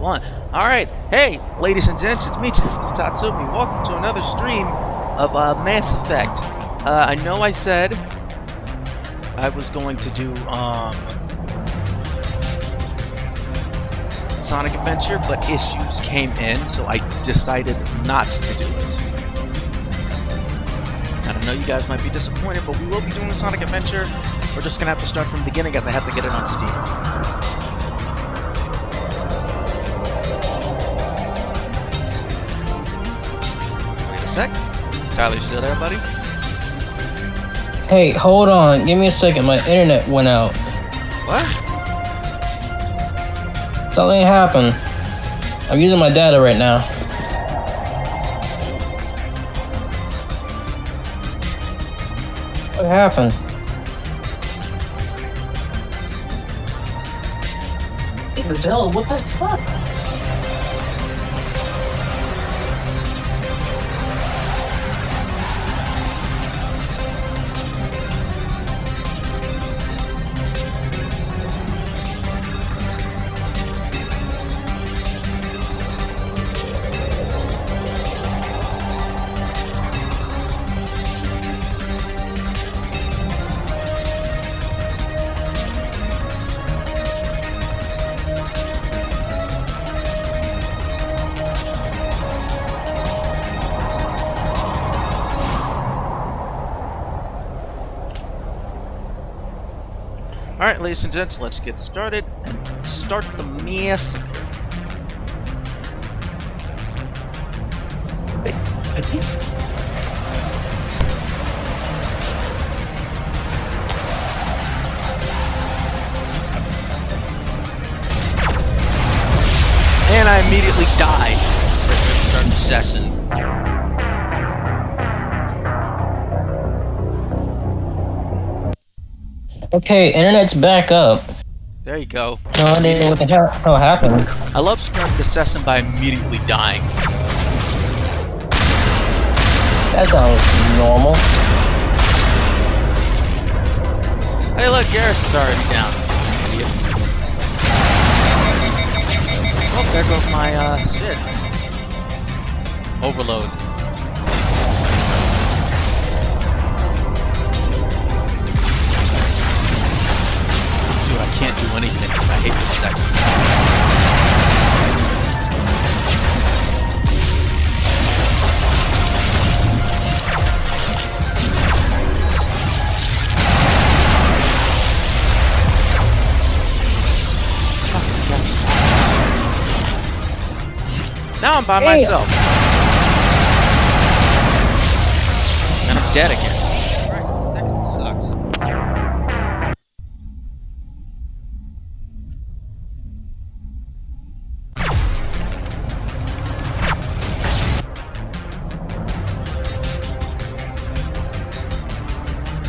1. Alright, hey, ladies and gents, it's me, it's Tatsumi. Welcome to another stream of Mass Effect. I know I said I was going to do Sonic Adventure, but issues came in, so I decided not to do it. And I know you guys might be disappointed, but we will be doing Sonic Adventure. We're just gonna have to start from the beginning as I have to get it on Steam. Wait a sec. Tyler, you still there, buddy? Hey, hold on. Give me a second. My internet went out. What? Something happened. I'm using my data right now. What happened? Bill, what the fuck? Alright, ladies and gents, let's get started and start the massacre. And I immediately died right when we started the session. Okay, internet's back up. There you go. No, I didn't know what the hell happened. I love starting the session by immediately dying. That sounds normal. Hey look, Garrus is already down. Idiot. Oh, there goes my, shit. Overload. Dude, I can't do anything. I hate this section. Now I'm by myself. And I'm dead again. Christ, this section sucks.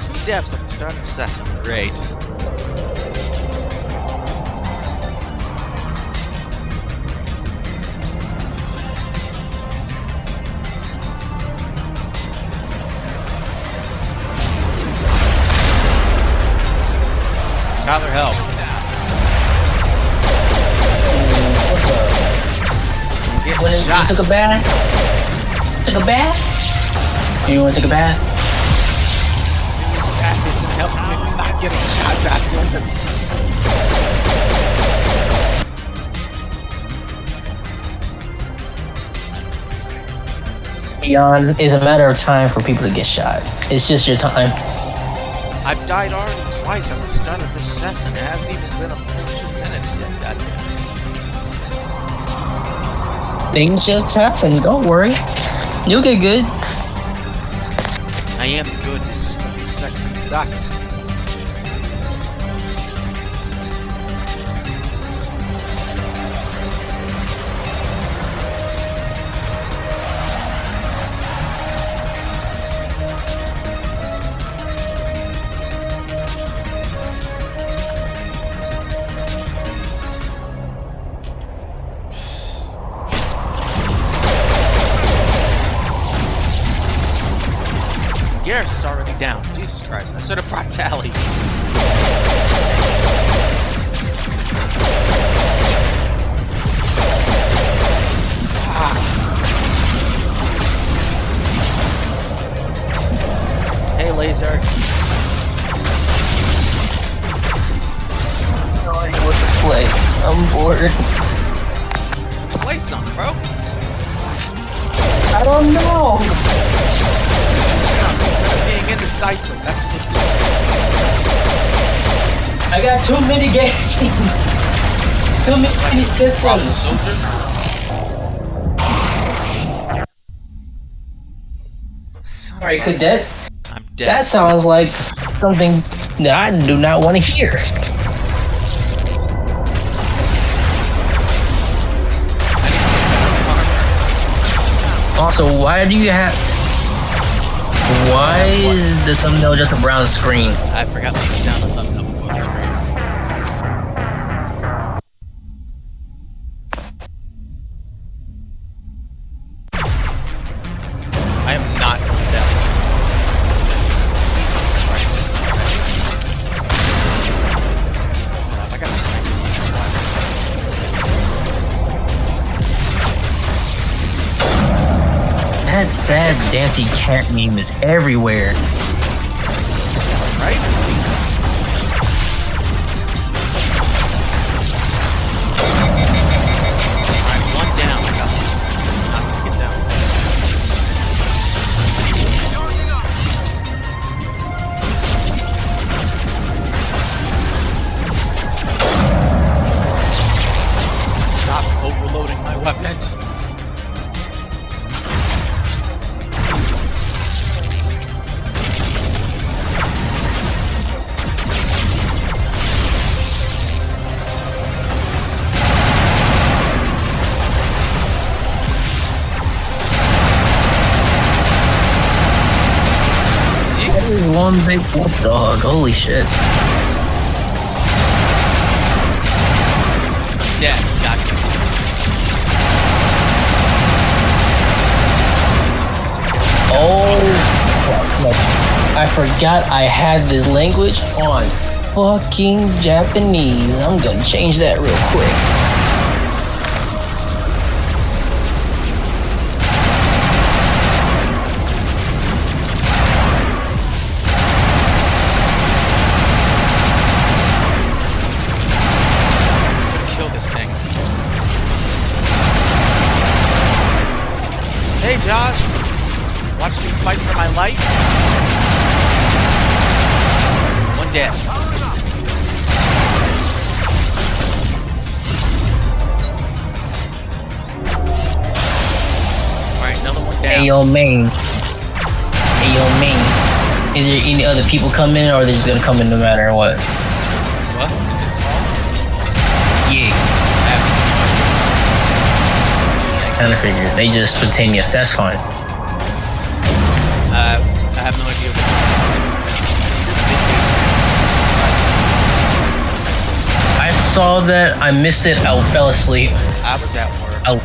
Two depths at the start of the session. Great. Tyler, help. What's up? You took a bath? Took a bath? You want to take a bath? Help me from not getting shot back. Beyond is a matter of time for people to get shot. It's just your time. I've died already twice at the start of this session. It hasn't even been a full 2 minutes yet. Goddamn. Things just happen. Don't worry. You'll get good. I am good. It's just that this section sucks. Garrus is already down. Jesus Christ. I should have brought Tally. weird. Play some, bro. I don't know. Being indecisive. That's what it's I got too many games. Too many systems. soldier. Alright, Cadet. I'm dead. That sounds like something that I do not want to hear. Also, why do you have... Why is the thumbnail just a brown screen? I forgot to put down the thumbnail before the screen. I am not going down. I gotta snipe this. That sad dancing cat meme is everywhere. Right? Alright, one down. I got this. I'm not gonna get down. Stop overloading my weapons. One big wolf dog, holy shit. Yeah, gotcha. Oh, I forgot I had this language on fucking Japanese. I'm gonna change that real quick. Kill this thing. Hey, Josh. Watch me fight for my life. One dead. Alright, another one down. Hey yo, main. Hey yo, main. Is there any other people coming, or are they just gonna come in no matter what? What? Yeah, I kind of figured. They just spontaneous. That's fine. I have no idea. I saw that. I missed it. I fell asleep. I was at work.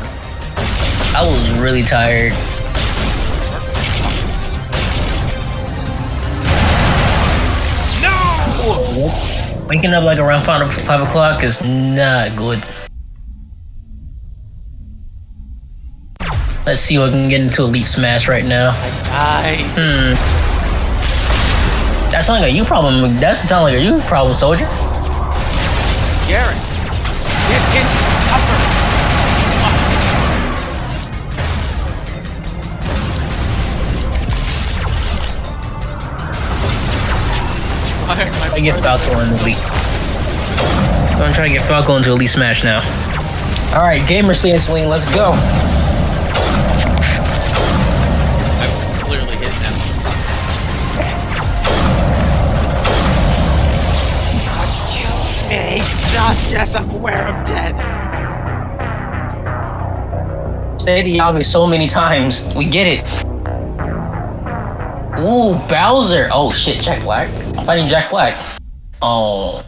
I was really tired. No! Waking up like around 5 o'clock is not good. Let's see if I can get into Elite Smash right now. That sounds like a you problem. That sounds like a you problem, soldier. Garrett, get in upper. I get Falco in the Elite. I'm gonna try to get Falco into Elite Smash now. Alright, Gamer Celine, let's go. I was clearly hit now. Hey, Josh, yes, I'm aware I'm dead. Say the obvious so many times. We get it. Ooh, Bowser. Oh shit, Jack Black. I'm fighting Jack Black. Oh.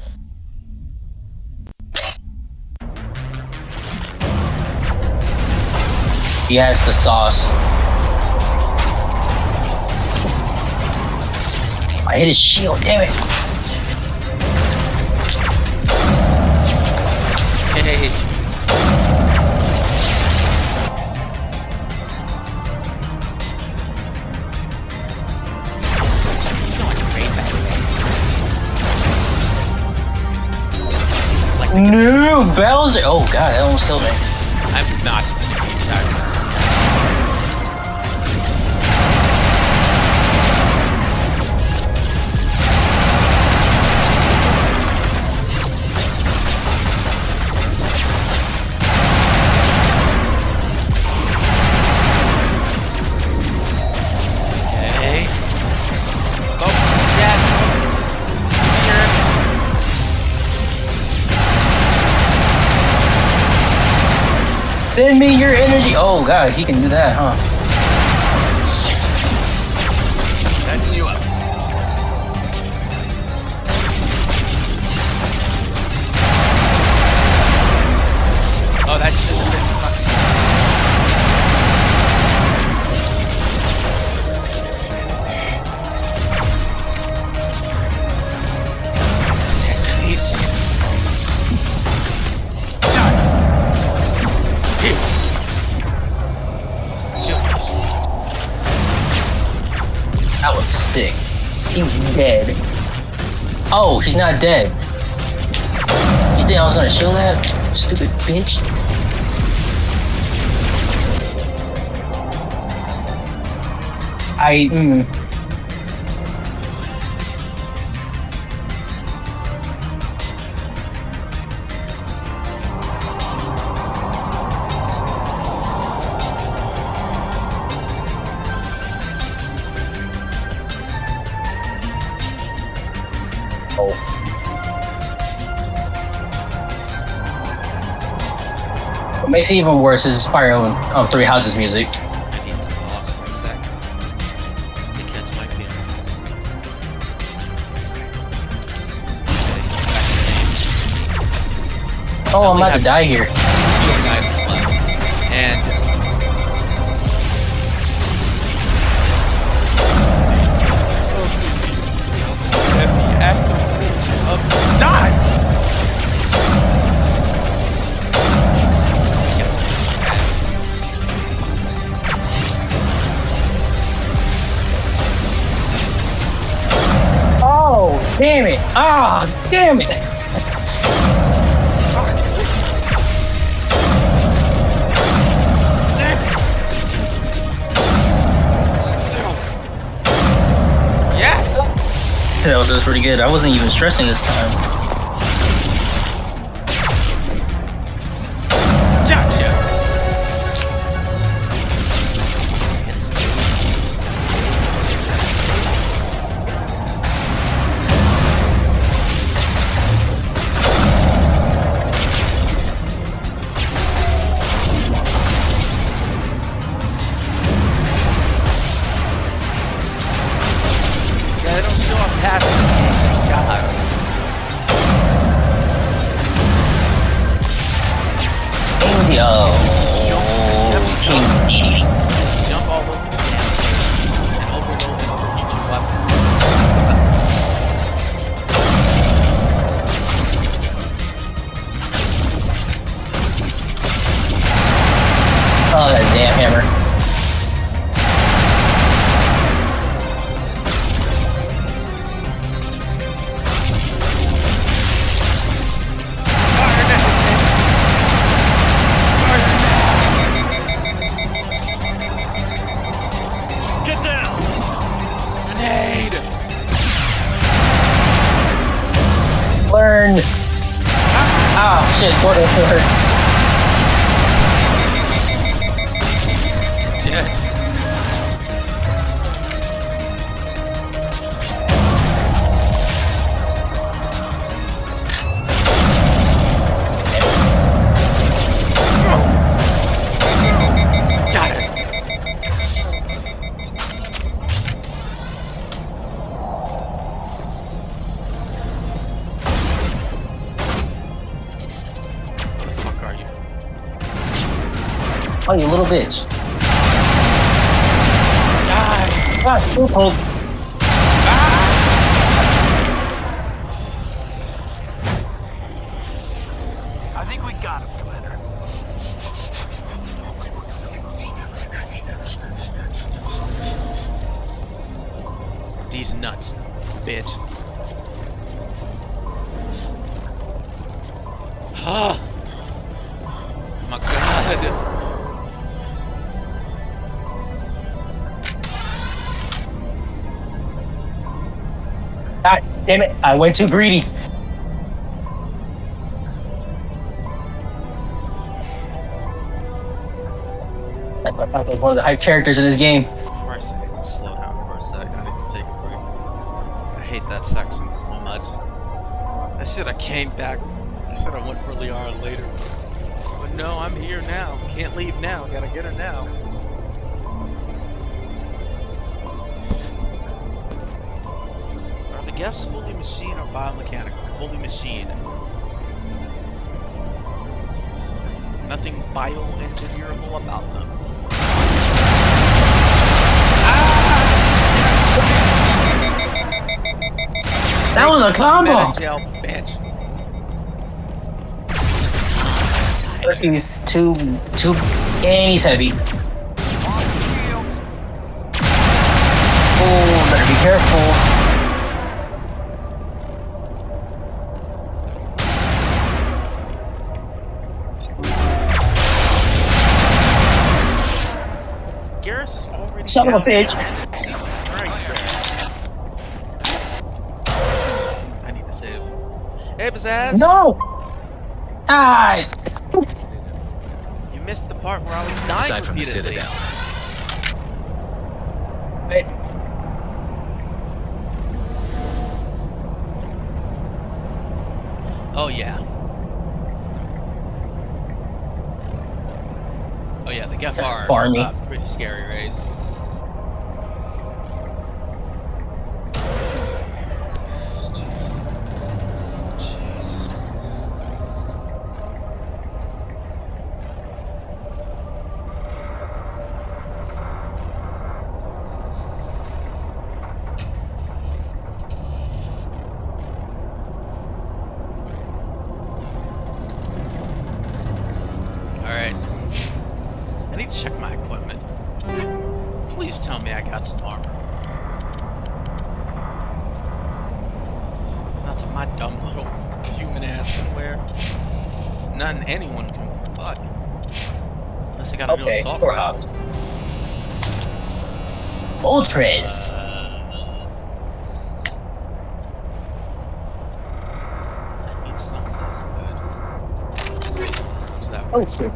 He has the sauce. I hit his shield, damn it. Hey. No, Bowser! Oh god, that almost killed me. I'm not. Sorry. Okay. Go, Dad. Here. Send me your energy! Oh god, he can do that, huh? Catching you up. Oh, that should have been assassinations. Done. Here. Shoot. That was sick. He's dead. Oh, he's not dead. You think I was gonna show that? Stupid bitch. Oh. What makes it even worse is Spyro Three Houses music. I need to pause for a sec to catch my feelings. Oh, I'm about to die here. And the act of die. Oh, damn it! Ah, damn it! Yes! That was pretty good. I wasn't even stressing this time. Gotcha! Yeah, they don't show up past this game, thank God. Indio. King Dedede. Jump all over the damn thing and overload and overheat your weapon. Oh, that damn hammer. Get down! Grenade! Learn. Ah, shit, Gordon hurt. Yes. Got it. Where the fuck are you? Oh, you little bitch. Die! Ah, you pulled. I think we got him, Commander. These nuts, bitch. my god. God damn it! I went too greedy. That's why I thought I was one of the hype characters in this game. Christ, I need to slow down for a sec. I need to take a break. I hate that section so much. I should have came back. I should have went for Liara later. But no, I'm here now. Can't leave now. Gotta get her now. Are the geths fully machine or biomechanical? Fully machine. Nothing bioengineerable about them. That was a combo. Jail, bitch. He's too, and he's heavy. Oh, better be careful. Garrus is already Son of a down bitch. there. Jesus Christ, Garrus. I need to save. Hey, Bazzazz. No! Ah! You missed the part where I was dying Aside from the repeatedly. Citadel. Wait. Oh, yeah. Oh, yeah, the Geth are Farmy. pretty scary race. Jesus. Jesus Christ. Alright. I need to check my equipment. Please tell me I got some armor. Nothing my dumb little human ass can wear. Nothing anyone can wear. Fuck. Unless I gotta do Okay, assault poor rifle. Hobbs. Old Prince. I need something that's good. What's that? Oh shit.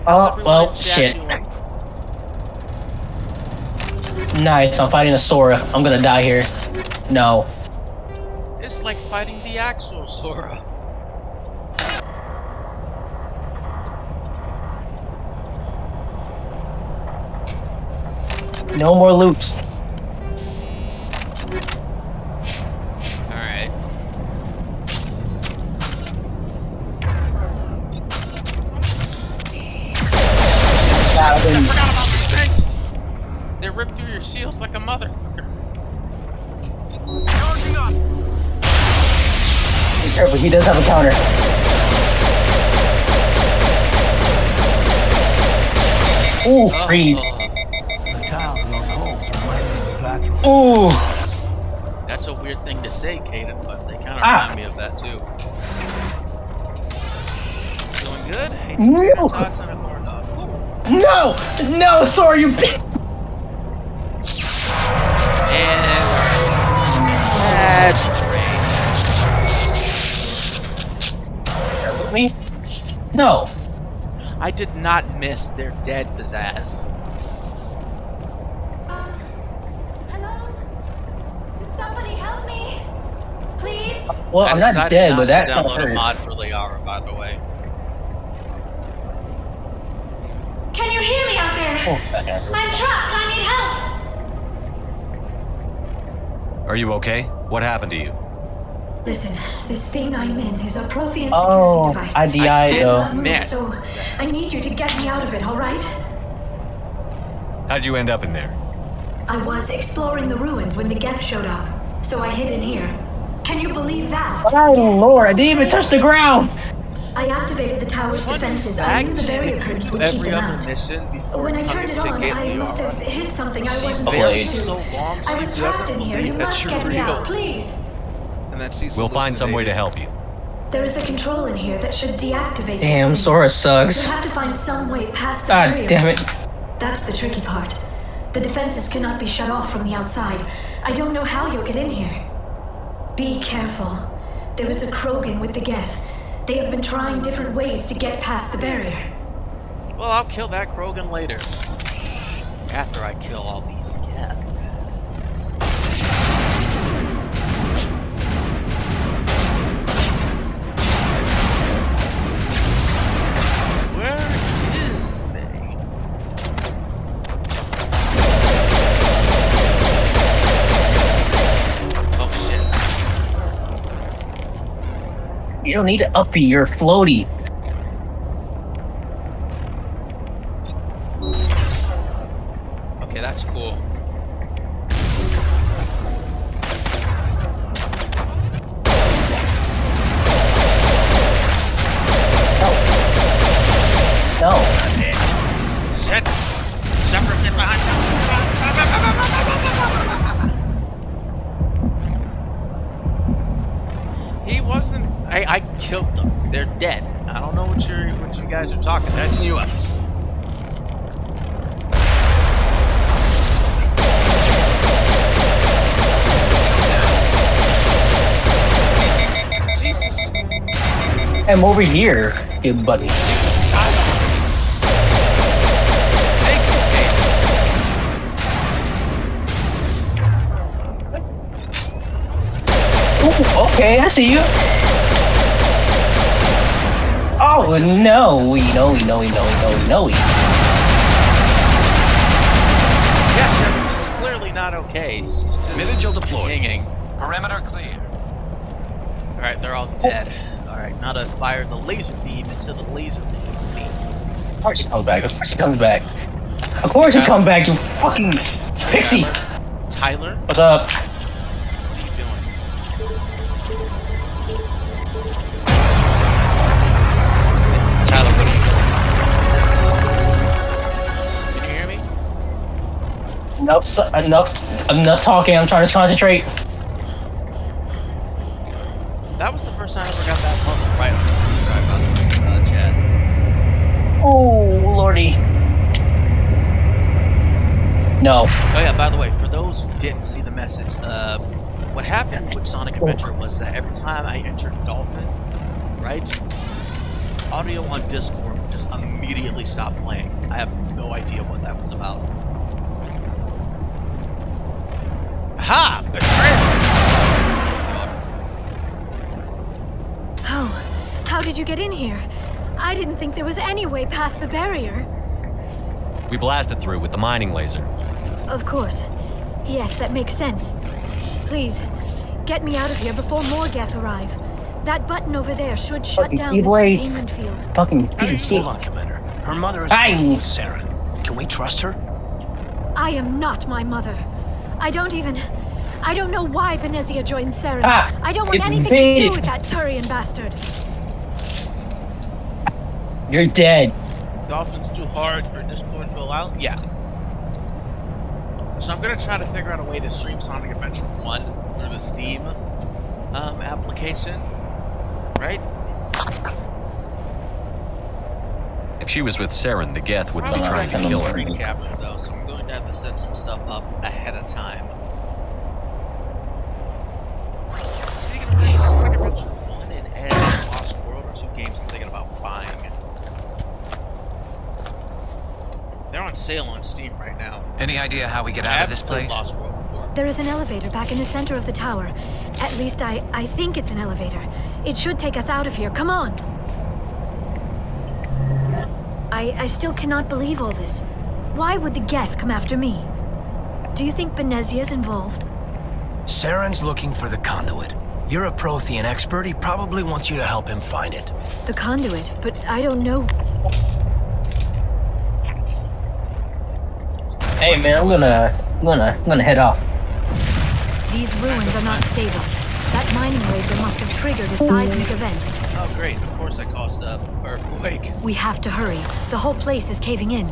How's Oh, everyone well, in chat shit. doing? Nice, I'm fighting a Sora. I'm gonna die here. No. It's like fighting the actual Sora. No more loops. Alright. I forgot about these things! They rip through your shields like a motherfucker. Charging up! Be careful, he does have a counter. Ooh, free. The tiles in those holes remind me of the bathroom. Ooh. That's a weird thing to say, Caden, but they kind of Ah. remind me of that too. Doing good? Hate some No. tater tots and a corn dog. Cool. No! No, Sora, you bitch! And that's great. With me? No. I did not miss. They're dead, Bazzazz. Hello? Did somebody help me? Please? Well, I'm not decided dead, not but to that download a hurt. mod for Liara, by the way. Can you hear me out there? Oh, that hurt. I'm trapped. I need help. Are you okay? What happened to you? Listen, this thing I'm in is a Prothean Oh, security device. IDI I did though. not miss. So I need you to get me out of it, all right? How'd you end up in there? I was exploring the ruins when the Geth showed up, so I hid in here. Can you believe that? Oh Lord, I didn't even touch the ground! I activated the tower's defenses. I knew the barrier curtains would keep every them other out. mission before When I coming turned it to on, get I must have Liara. hit something I She's wasn't buried supposed to. so long, I was she trapped doesn't in here. believe You that must you're get me real. out, please. And that she's We'll find some way to help you. There is a control in here that should deactivate Damn, this thing. Sora sucks. You'll have to find some way past the God barrier. damn it. That's the tricky part. The defenses cannot be shut off from the outside. I don't know how you'll get in here. Be careful. There is a Krogan with the Geth. They have been trying different ways to get past the barrier. Well, I'll kill that Krogan later. After I kill all these Geth. Where is they? Oh shit. You don't need to uppy your floaty. Okay, that's cool. No. Shit! Shepard, get behind me! He wasn't. I killed them. They're dead. I don't know what you guys are talking. That's you up. Jesus. I'm over here, good buddy. Thank you, Kate. Ooh, okay, I see you. Oh no, we know. Yeah, Shepard, she's clearly not okay. She's just Vigil deployed. hanging. Perimeter clear. Alright, they're all dead. Alright, now to fire the laser beam into the laser beam. Of course he comes back. Of course he comes back. Of course he comes back, you fucking pixie. Tyler? What's up? What are you doing? Tyler, what are you doing? Can you hear me? Enough talking. I'm trying to concentrate. That was the first time I ever got that puzzle right on the chat. Oh lordy. No. Oh yeah, by the way, for those who didn't see the message, what happened with Sonic Adventure was that every time I entered Dolphin, right, audio on Discord would just immediately stop playing. I have no idea what that was about. Aha! Betrayal! Oh, how did you get in here? I didn't think there was any way past the barrier. We blasted through with the mining laser. Of course. Yes, that makes sense. Please, get me out of here before more Geth arrive. That button over there should shut Fucking down this Keyblade. containment field. Fucking piece of shit. Hold on, Commander. Her mother is Aye. working with Saren. Can we trust her? I am not my mother. I don't know why Benezia joined Saren. Ah, I don't want it's anything to invaded. do with that Turian bastard. You're dead. Dolphin's too hard for Discord to allow? Yeah. So I'm gonna try to figure out a way to stream Sonic Adventure 1 through the Steam application. Right? If she was with Saren, the Geth would be Probably trying to do kill her. screen capture though, so I'm going to have to set some stuff up ahead of time. Speaking of which, Sonic Adventure 1 and Edge Lost World are two games I'm thinking about buying. They're on sale on Steam right now. Any idea how we get I out of this haven't played place? Lost World before. There is an elevator back in the center of the tower. At least I think it's an elevator. It should take us out of here. Come on. I still cannot believe all this. Why would the Geth come after me? Do you think Benezia's involved? Saren's looking for the conduit. You're a Prothean expert. He probably wants you to help him find it. The conduit, but I don't know. Hey man, I'm gonna head off. These ruins are not stable. That mining laser must have triggered a seismic event. Oh great, of course I caused a earthquake. We have to hurry. The whole place is caving in.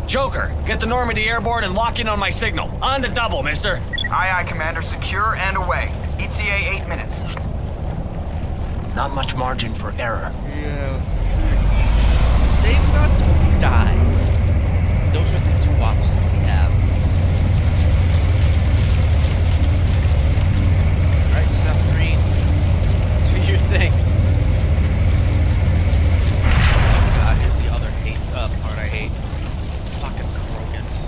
Joker, get the Normandy airborne and lock in on my signal. On the double, mister. Aye, aye, Commander. Secure and away. ETA 8 minutes. Not much margin for error. Yeah. Saves us or we die. Those are the two options we have. Alright, Seth Green. Do your thing. Oh god, here's the other part I hate. Fucking Krogans.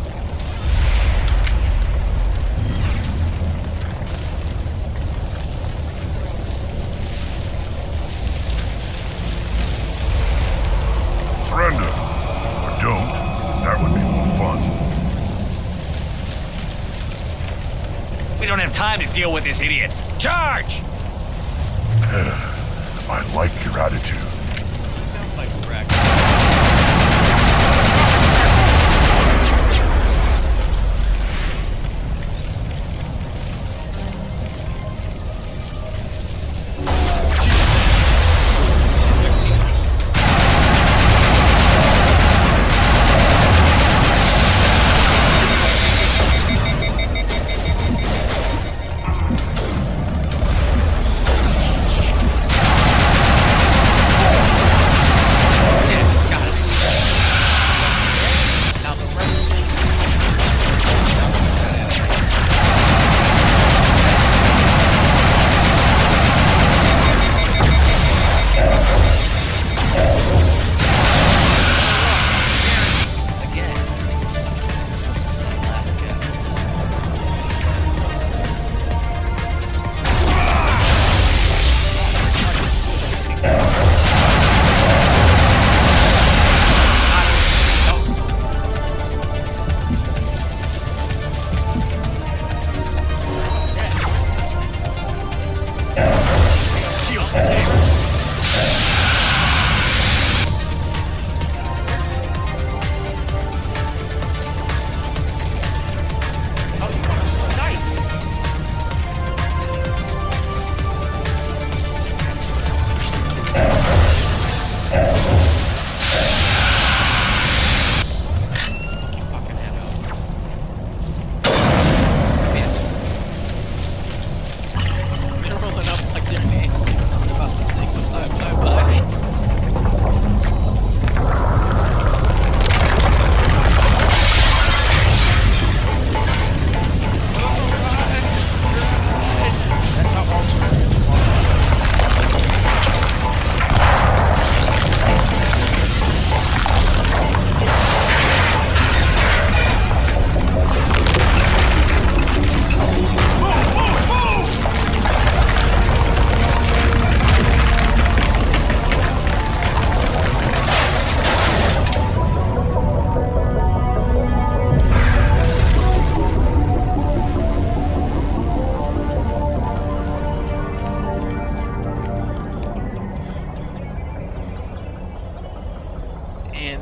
Surrender. Or don't. That would be more fun. We don't have time to deal with this idiot. Charge! I like your attitude. He sounds like Rex.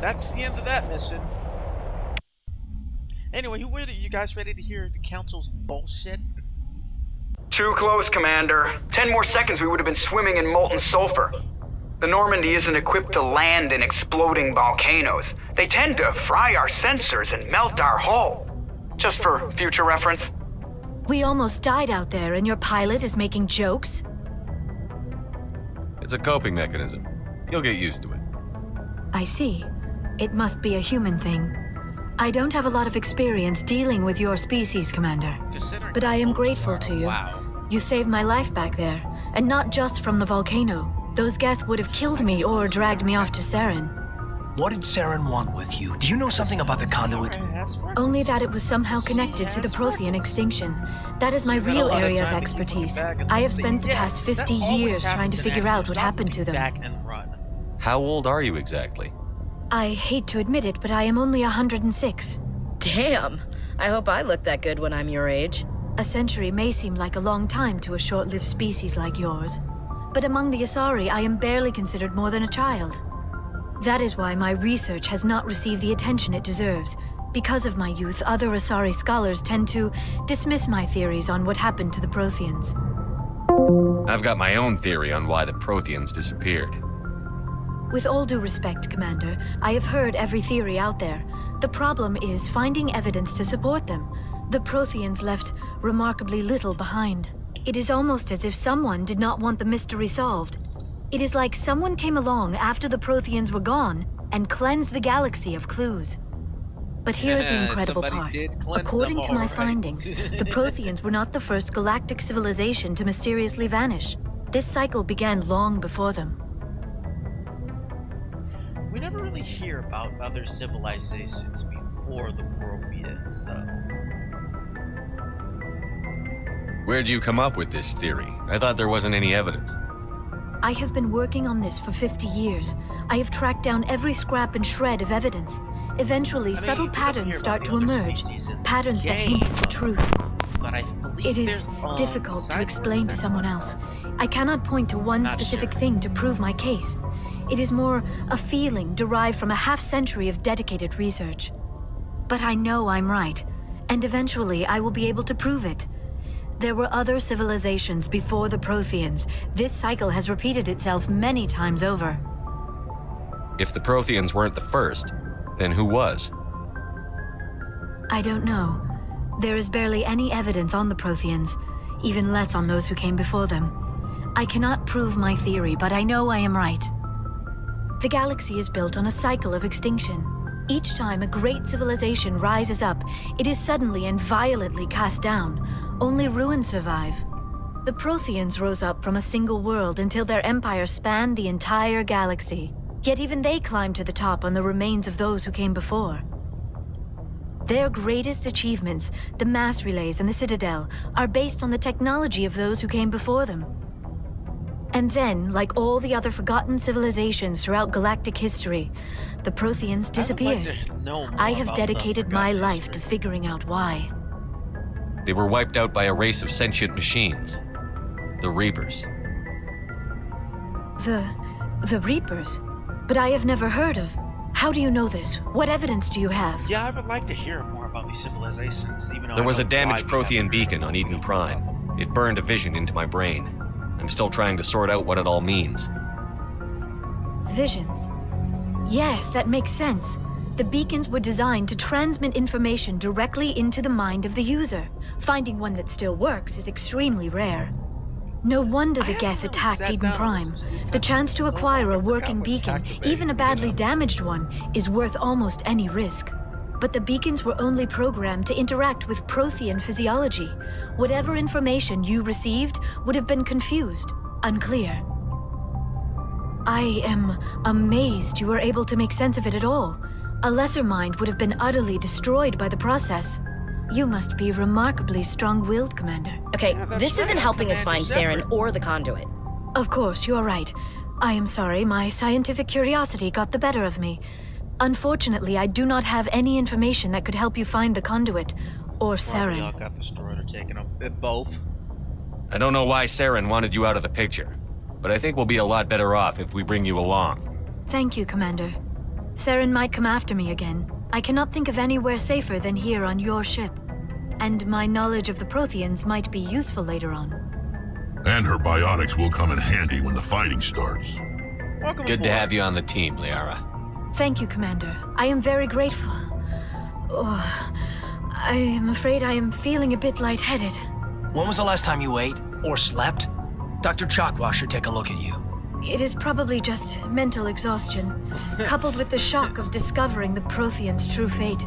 That's the end of that mission. Anyway, you guys ready to hear the Council's bullshit? Too close, Commander. 10 more seconds we would have been swimming in molten sulfur. The Normandy isn't equipped to land in exploding volcanoes. They tend to fry our sensors and melt our hull. Just for future reference. We almost died out there, and your pilot is making jokes? It's a coping mechanism. You'll get used to it. I see. It must be a human thing. I don't have a lot of experience dealing with your species, Commander. But I am grateful to you. Wow. You saved my life back there, and not just from the volcano. Those Geth would have killed me or dragged me off to Saren. What did Saren want with you? Do you know something about the conduit? Only that it was somehow connected to the Prothean extinction. That is my real area of expertise. I have spent the past 50 years trying to figure out what happened to them. How old are you exactly? I hate to admit it, but I am only 106. Damn! I hope I look that good when I'm your age. A century may seem like a long time to a short-lived species like yours. But among the Asari, I am barely considered more than a child. That is why my research has not received the attention it deserves. Because of my youth, other Asari scholars tend to dismiss my theories on what happened to the Protheans. I've got my own theory on why the Protheans disappeared. With all due respect, Commander, I have heard every theory out there. The problem is finding evidence to support them. The Protheans left remarkably little behind. It is almost as if someone did not want the mystery solved. It is like someone came along after the Protheans were gone and cleansed the galaxy of clues. But here's the incredible part. According to my findings, the Protheans were not the first galactic civilization to mysteriously vanish. This cycle began long before them. We never really hear about other civilizations before the Protheans, though. Where'd you come up with this theory? I thought there wasn't any evidence. I have been working on this for 50 years. I have tracked down every scrap and shred of evidence. Eventually, subtle patterns start to emerge. Patterns that hint at the truth. But I believe It is difficult to explain to someone else. I cannot point to one specific thing to prove my case. It is more a feeling derived from a half-century of dedicated research. But I know I'm right, and eventually I will be able to prove it. There were other civilizations before the Protheans. This cycle has repeated itself many times over. If the Protheans weren't the first, then who was? I don't know. There is barely any evidence on the Protheans, even less on those who came before them. I cannot prove my theory, but I know I am right. The galaxy is built on a cycle of extinction. Each time a great civilization rises up, it is suddenly and violently cast down. Only ruins survive. The Protheans rose up from a single world until their empire spanned the entire galaxy. Yet even they climbed to the top on the remains of those who came before. Their greatest achievements, the mass relays and the Citadel, are based on the technology of those who came before them. And then, like all the other forgotten civilizations throughout galactic history, the Protheans disappeared. I have dedicated my life to figuring out why. They were wiped out by a race of sentient machines. The Reapers. The Reapers? But I have never heard of. How do you know this? What evidence do you have? Yeah, I would like to hear more about these civilizations, even though There was I a know damaged why we Prothean haven't beacon heard on Eden about Prime. them. It burned a vision into my brain. I'm still trying to sort out what it all means. Visions. Yes, that makes sense. The beacons were designed to transmit information directly into the mind of the user. Finding one that still works is extremely rare. No wonder the Geth attacked Eden Prime. The chance to acquire a working beacon, even a badly damaged one, is worth almost any risk. But the beacons were only programmed to interact with Prothean physiology. Whatever information you received would have been confused, unclear. I am amazed you were able to make sense of it at all. A lesser mind would have been utterly destroyed by the process. You must be remarkably strong-willed, Commander. Okay, Yeah, that's this isn't right, helping us find Commander Saren or the conduit. Of course, you are right. I am sorry, my scientific curiosity got the better of me. Unfortunately, I do not have any information that could help you find the conduit, or Well, we Saren. all got destroyed or taken up. Both. I don't know why Saren wanted you out of the picture, but I think we'll be a lot better off if we bring you along. Thank you, Commander. Saren might come after me again. I cannot think of anywhere safer than here on your ship. And my knowledge of the Protheans might be useful later on. And her biotics will come in handy when the fighting starts. Welcome Good to aboard. have you on the team, Liara. Thank you, Commander. I am very grateful. Oh, I am afraid I am feeling a bit lightheaded. When was the last time you ate or slept? Dr. Chakwa should take a look at you. It is probably just mental exhaustion, coupled with the shock of discovering the Protheans' true fate.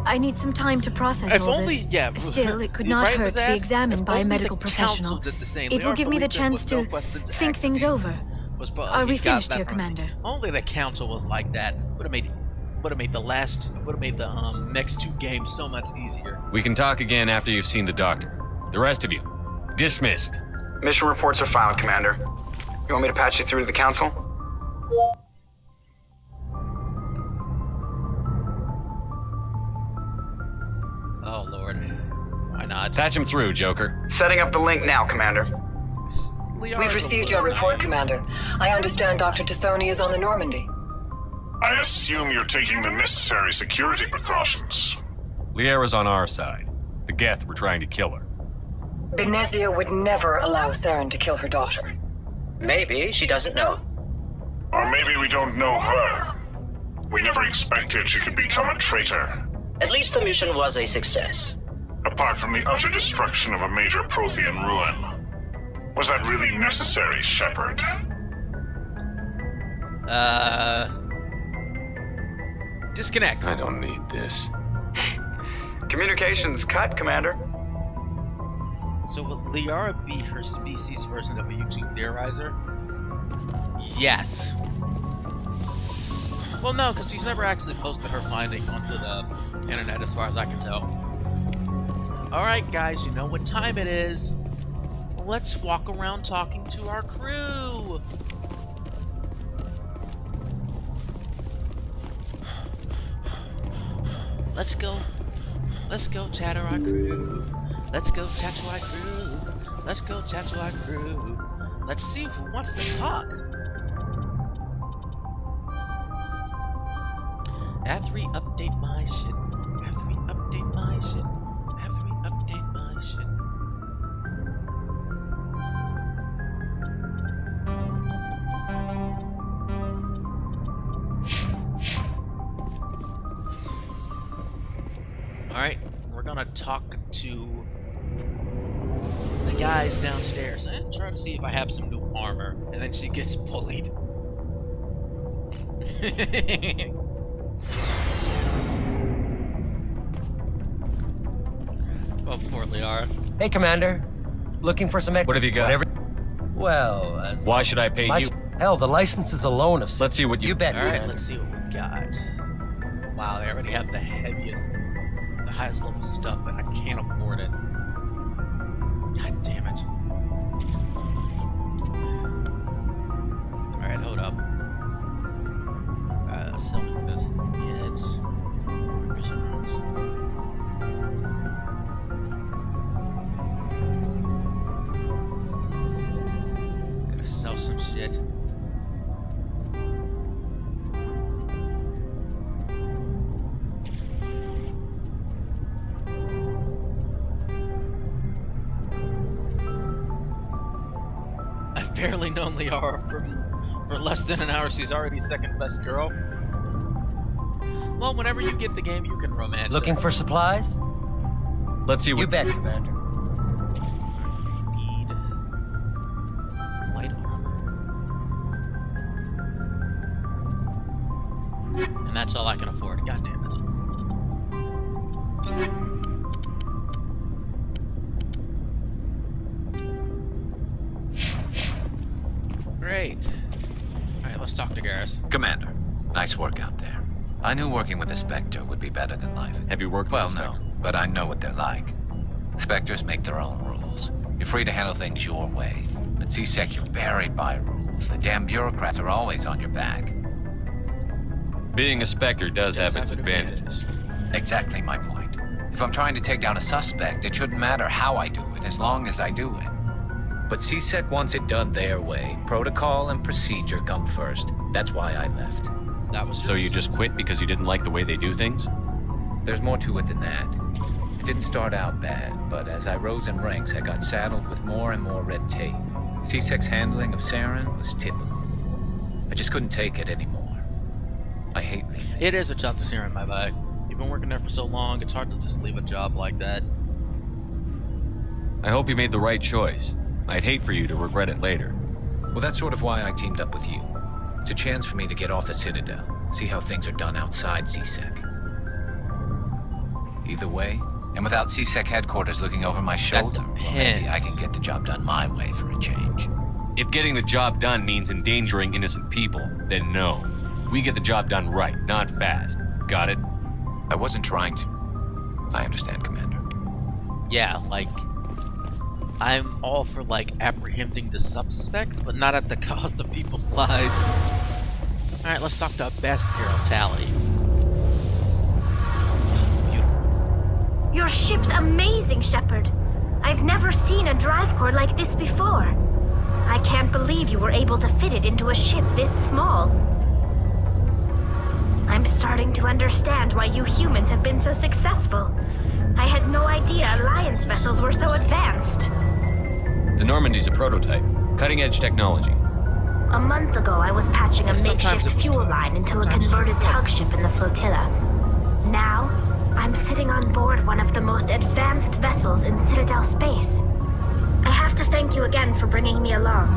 I need some time to process If all only, this. yeah. Still, it could not Right, hurt was to be asked, examined if by a only medical the council professional. did the same. It will Liara give me the believed it chance was to Northwestern's think things accuracy over. was pro- Are he we got finished that here, from me. Commander? Only the council was like that. Would have made the next two games so much easier. We can talk again after you've seen the doctor. The rest of you, dismissed. Mission reports are filed, Commander. You want me to patch you through to the Council? Oh lord, why not? Patch him through, Joker. Setting up the link now, Commander. Liara's We've a received little your report, Commander. I understand Dr. Tassoni is on the Normandy. I assume you're taking the necessary security precautions. Liara's on our side. The Geth were trying to kill her. Benezia would never allow Saren to kill her daughter. Maybe she doesn't know. Or maybe we don't know her. We never expected she could become a traitor. At least the mission was a success. Apart from the utter destruction of a major Prothean ruin. Was that really necessary, Shepard? Disconnect. I don't need this. Communications cut, Commander. So will Liara be her species version of a YouTube theorizer? Yes. Well, no, because she's never actually posted her finding onto the internet as far as I can tell. Alright, guys, you know what time it is. Let's walk around talking to our crew. Let's go. Let's go chat to our crew. Let's go chat to our crew. Let's go chat to our crew. Let's see who wants to talk. After we update my shit. After we update my shit. After we update my shit. Alright, we're gonna talk to the guys downstairs and try to see if I have some new armor. And then she gets bullied. Oh, poor Liara. Hey, Commander. Looking for some What have you got? Well, Why should I pay you? Hell, the license is alone of... Let's see what You bet, Alright, man. let's see what we got. Wow, they already have the heaviest, the highest level stuff, and I can't afford it. God damn it. Alright, hold up. Selling this yet. Gotta sell some shit. I've barely known Liara for less than an hour. She's already second best girl. Well, whenever you get the game, you can romance Looking her. for supplies? Let's see what... You bet, Commander. Need light armor. And that's all I can afford. God damn it. Great. Alright, let's talk to Garrus. Commander, nice work out there. I knew working with a Spectre would be better than life. Have you worked Well, with a no, Spectre? but I know what they're like. Spectres make their own rules. You're free to handle things your way. At CSEC, you're buried by rules. The damn bureaucrats are always on your back. Being a Spectre does have its advantages. Exactly my point. If I'm trying to take down a suspect, it shouldn't matter how I do it, as long as I do it. But CSEC wants it done their way. Protocol and procedure come first. That's why I left. That was So you just quit because you didn't like the way they do things? There's more to it than that. It didn't start out bad, but as I rose in ranks, I got saddled with more and more red tape. CSEC's handling of Saren was typical. I just couldn't take it anymore. I hate leaving. It is a tough decision, my bag. You've been working there for so long, it's hard to just leave a job like that. I hope you made the right choice. I'd hate for you to regret it later. Well, that's sort of why I teamed up with you. It's a chance for me to get off the Citadel, see how things are done outside CSEC. Either way, and without CSEC headquarters looking over my shoulder, well, maybe I can get the job done my way for a change. If getting the job done means endangering innocent people, then no. We get the job done right, not fast. Got it? I wasn't trying to. I understand, Commander. Yeah, like, I'm all for, like, apprehending the suspects, but not at the cost of people's lives. Alright, let's talk to Best Girl, Tally. Beautiful. Your ship's amazing, Shepard. I've never seen a drive core like this before. I can't believe you were able to fit it into a ship this small. I'm starting to understand why you humans have been so successful. I had no idea Alliance vessels were so advanced. The Normandy's a prototype. Cutting-edge technology. A month ago, I was patching a makeshift fuel line into a converted tug ship in the flotilla. Now, I'm sitting on board one of the most advanced vessels in Citadel space. have to thank you again for bringing me along.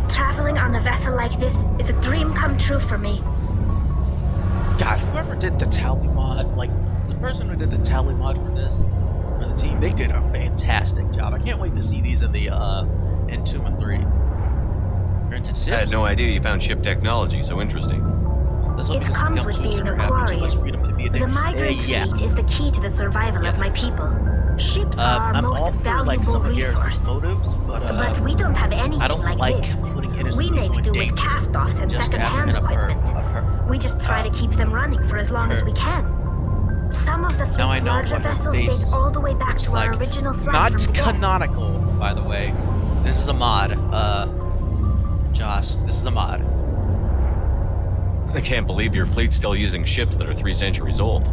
Traveling on a vessel like this is a dream come true for me. God, whoever did the tally mod, like, the person who did the tally mod for this, for the team, they did a fantastic job. I can't wait to see these in the, in 2 and 3. Granted ships. I had no idea you found ship technology so interesting. It comes with being a Quarian. The migrant fleet is the key to the survival of my people. Ships are our most valuable resource. Motives, but we don't have anything like this. We make do with cast-offs and second-hand equipment. We just try to keep them running for as long as we can. Some of the fleet's larger vessels date all the way back to our original flight not from canonical, by the way. This is a mod. Josh, this is a mod. I can't believe your fleet's still using ships that are 3 centuries old.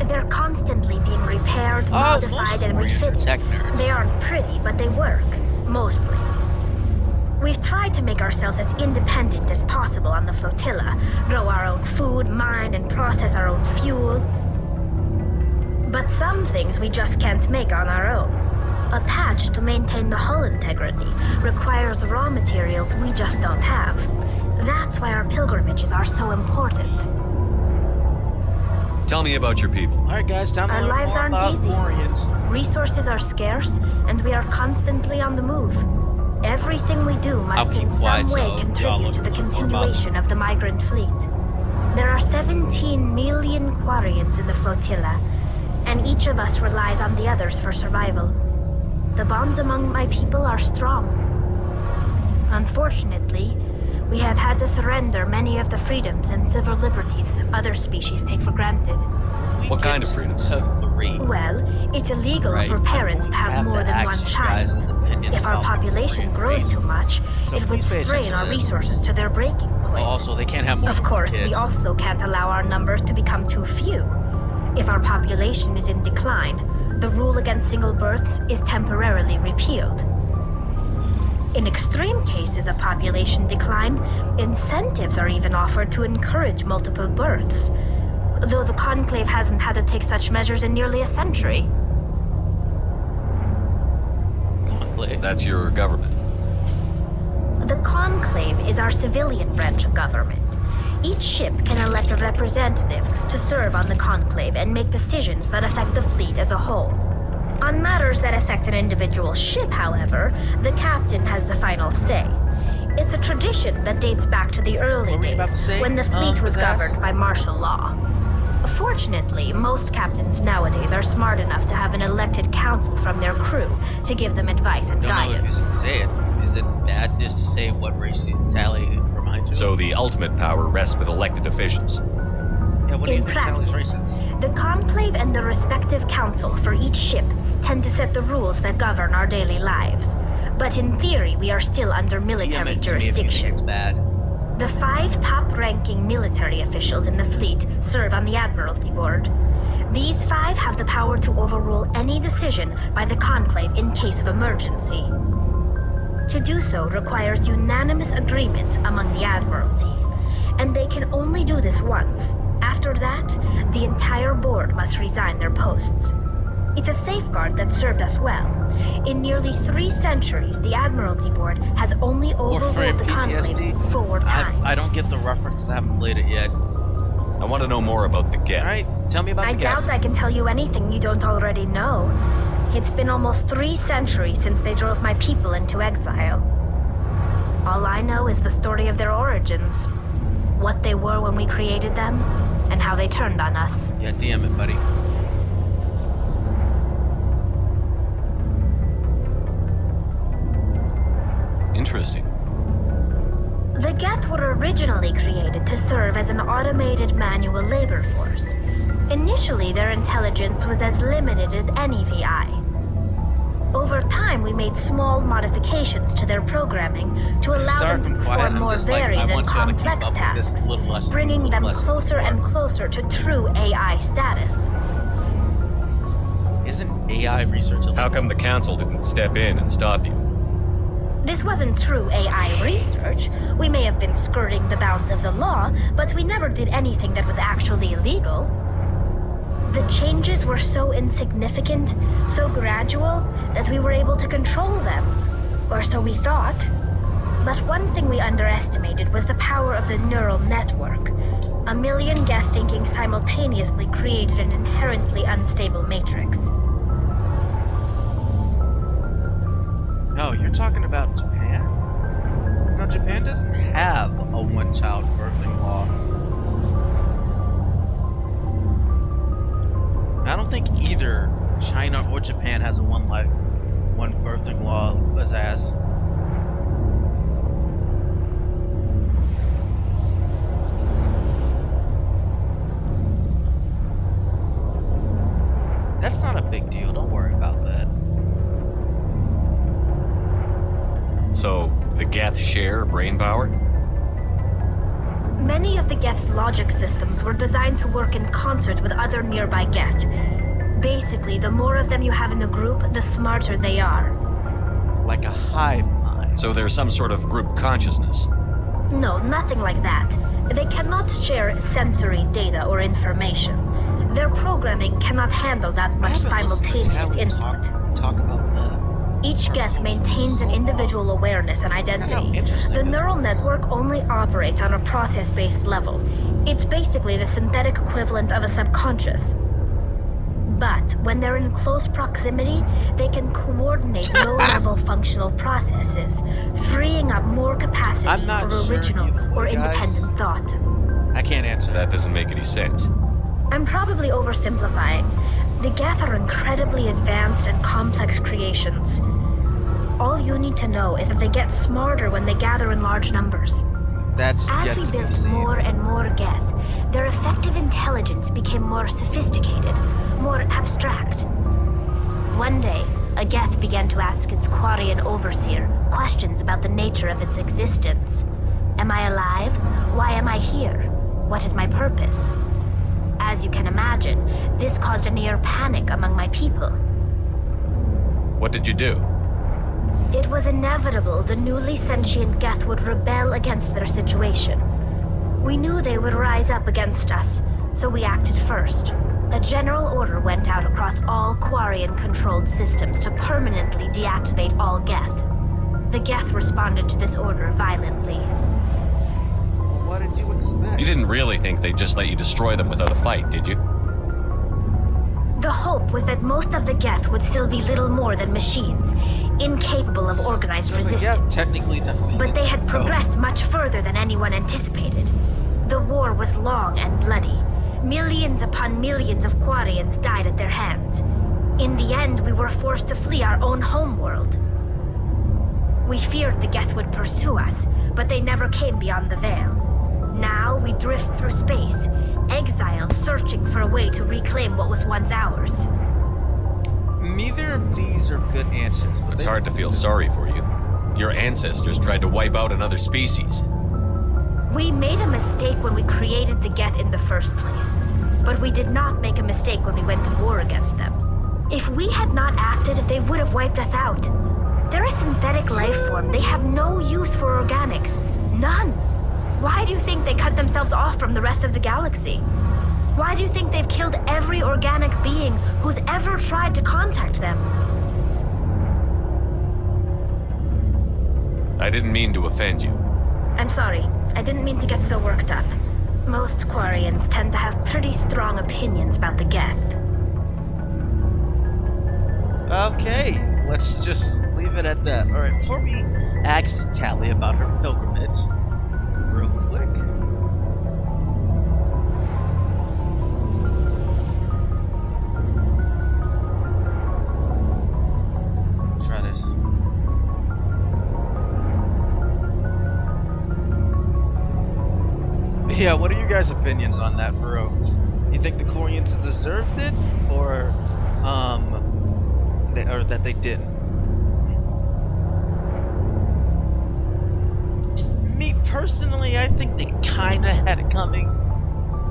They're constantly being repaired, modified, and refitted. They aren't pretty, but they work. Mostly. We've tried to make ourselves as independent as possible on the flotilla, grow our own food, mine, and process our own fuel. But some things we just can't make on our own. A patch to maintain the hull integrity requires raw materials we just don't have. That's why our pilgrimages are so important. Tell me about your people. Alright guys, time to Our learn lives more aren't about easy. Quarians. Resources are scarce, and we are constantly on the move. Everything we do must in some way contribute to the continuation of the migrant fleet. There are 17 million Quarians in the flotilla, and each of us relies on the others for survival. The bonds among my people are strong. Unfortunately, we have had to surrender many of the freedoms and civil liberties other species take for granted. What kind of freedoms? Well, it's illegal for parents to have more than one child. If our population grows too much, it would strain our resources to their breaking point. Also, they can't have more Of course, kids. we also can't allow our numbers to become too few. If our population is in decline, the rule against single births is temporarily repealed. In extreme cases of population decline, incentives are even offered to encourage multiple births, though the Conclave hasn't had to take such measures in nearly a century. Conclave? That's your government. The Conclave is our civilian branch of government. Each ship can elect a representative to serve on the Conclave and make decisions that affect the fleet as a whole. On matters that affect an individual ship, however, the captain has the final say. It's a tradition that dates back to the early days, when the fleet was governed by martial law. Fortunately, most captains nowadays are smart enough to have an elected council from their crew to give them advice and guidance. Don't know if you should say it. Is it bad just to say what race Tally reminds you? So the ultimate power rests with elected officials. Yeah, what do you In think Tally's practice, race is? the Conclave and the respective council for each ship tend to set the rules that govern our daily lives. But in theory, we are still under military jurisdiction. It's bad. The 5 top-ranking military officials in the fleet serve on the Admiralty Board. These 5 have the power to overrule any decision by the Conclave in case of emergency. To do so requires unanimous agreement among the Admiralty, and they can only do this once. After that, the entire board must resign their posts. It's a safeguard that served us well. In nearly 3 centuries, the Admiralty Board has only overruled the Conclave 4 times. I don't get the reference. I haven't played it yet. I want to know more about the Geth. Alright, tell me about I the Geth. doubt I can tell you anything you don't already know. It's been almost 3 centuries since they drove my people into exile. All I know is the story of their origins. What they were when we created them, and how they turned on us. Yeah, damn it, buddy. Interesting. The Geth were originally created to serve as an automated manual labor force. Initially, their intelligence was as limited as any VI. Over time, we made small modifications to their programming to allow them to perform more varied and complex tasks, bringing them closer and closer to true AI status. Isn't AI research illegal? How come the council didn't step in and stop you? This wasn't true AI research. We may have been skirting the bounds of the law, but we never did anything that was actually illegal. The changes were so insignificant, so gradual, that we were able to control them. Or so we thought. But one thing we underestimated was the power of the neural network. A million Geth thinking simultaneously created an inherently unstable matrix. Oh, you're talking about Japan? No, Japan doesn't have a one-child birthing law. I don't think either China or Japan has a one birthing law, Bazaz. That's not a big deal. Don't worry about that. So, the Geth share brain power? Many of the Geth's logic systems were designed to work in concert with other nearby Geth. Basically, the more of them you have in the group, the smarter they are. Like a hive mind. So there's some sort of group consciousness? No, nothing like that. They cannot share sensory data or information. Their programming cannot handle that much simultaneous input. Talk about the... Each Geth maintains an individual awareness and identity. The neural network only operates on a process-based level. It's basically the synthetic equivalent of a subconscious. But when they're in close proximity, they can coordinate low-level functional processes, freeing up more capacity for original or independent thought. I can't answer. That doesn't make any sense. I'm probably oversimplifying. The Geth are incredibly advanced and complex creations. All you need to know is that they get smarter when they gather in large numbers. That's As we built more and more Geth, their effective intelligence became more sophisticated, more abstract. One day, a Geth began to ask its Quarian overseer questions about the nature of its existence. Am I alive? Why am I here? What is my purpose? As you can imagine, this caused a near panic among my people. What did you do? It was inevitable the newly sentient Geth would rebel against their situation. We knew they would rise up against us, so we acted first. A general order went out across all Quarian-controlled systems to permanently deactivate all Geth. The Geth responded to this order violently. What did you expect? You didn't really think they'd just let you destroy them without a fight, did you? The hope was that most of the Geth would still be little more than machines, incapable of organized resistance. Technically but they had progressed much further than anyone anticipated. The war was long and bloody. Millions upon millions of Quarians died at their hands. In the end, we were forced to flee our own homeworld. We feared the Geth would pursue us, but they never came beyond the Veil. Now we drift through space, exiled, searching for a way to reclaim what was once ours. Neither of these are good answers. It's hard to feel sorry for you. Your ancestors tried to wipe out another species. We made a mistake when we created the Geth in the first place, but we did not make a mistake when we went to war against them. If we had not acted, they would have wiped us out. They're a synthetic life form. They have no use for organics. None. Why do you think they cut themselves off from the rest of the galaxy? Why do you think they've killed every organic being who's ever tried to contact them? I didn't mean to offend you. I'm sorry. I didn't mean to get so worked up. Most Quarians tend to have pretty strong opinions about the Geth. Okay, let's just leave it at that. Alright, before we ask Tally about her pilgrimage, real quick. Try this. Yeah, what are you guys' opinions on that, Faro? You think the Quarians deserved it, or that they didn't? Me personally, I think they kind of had it coming,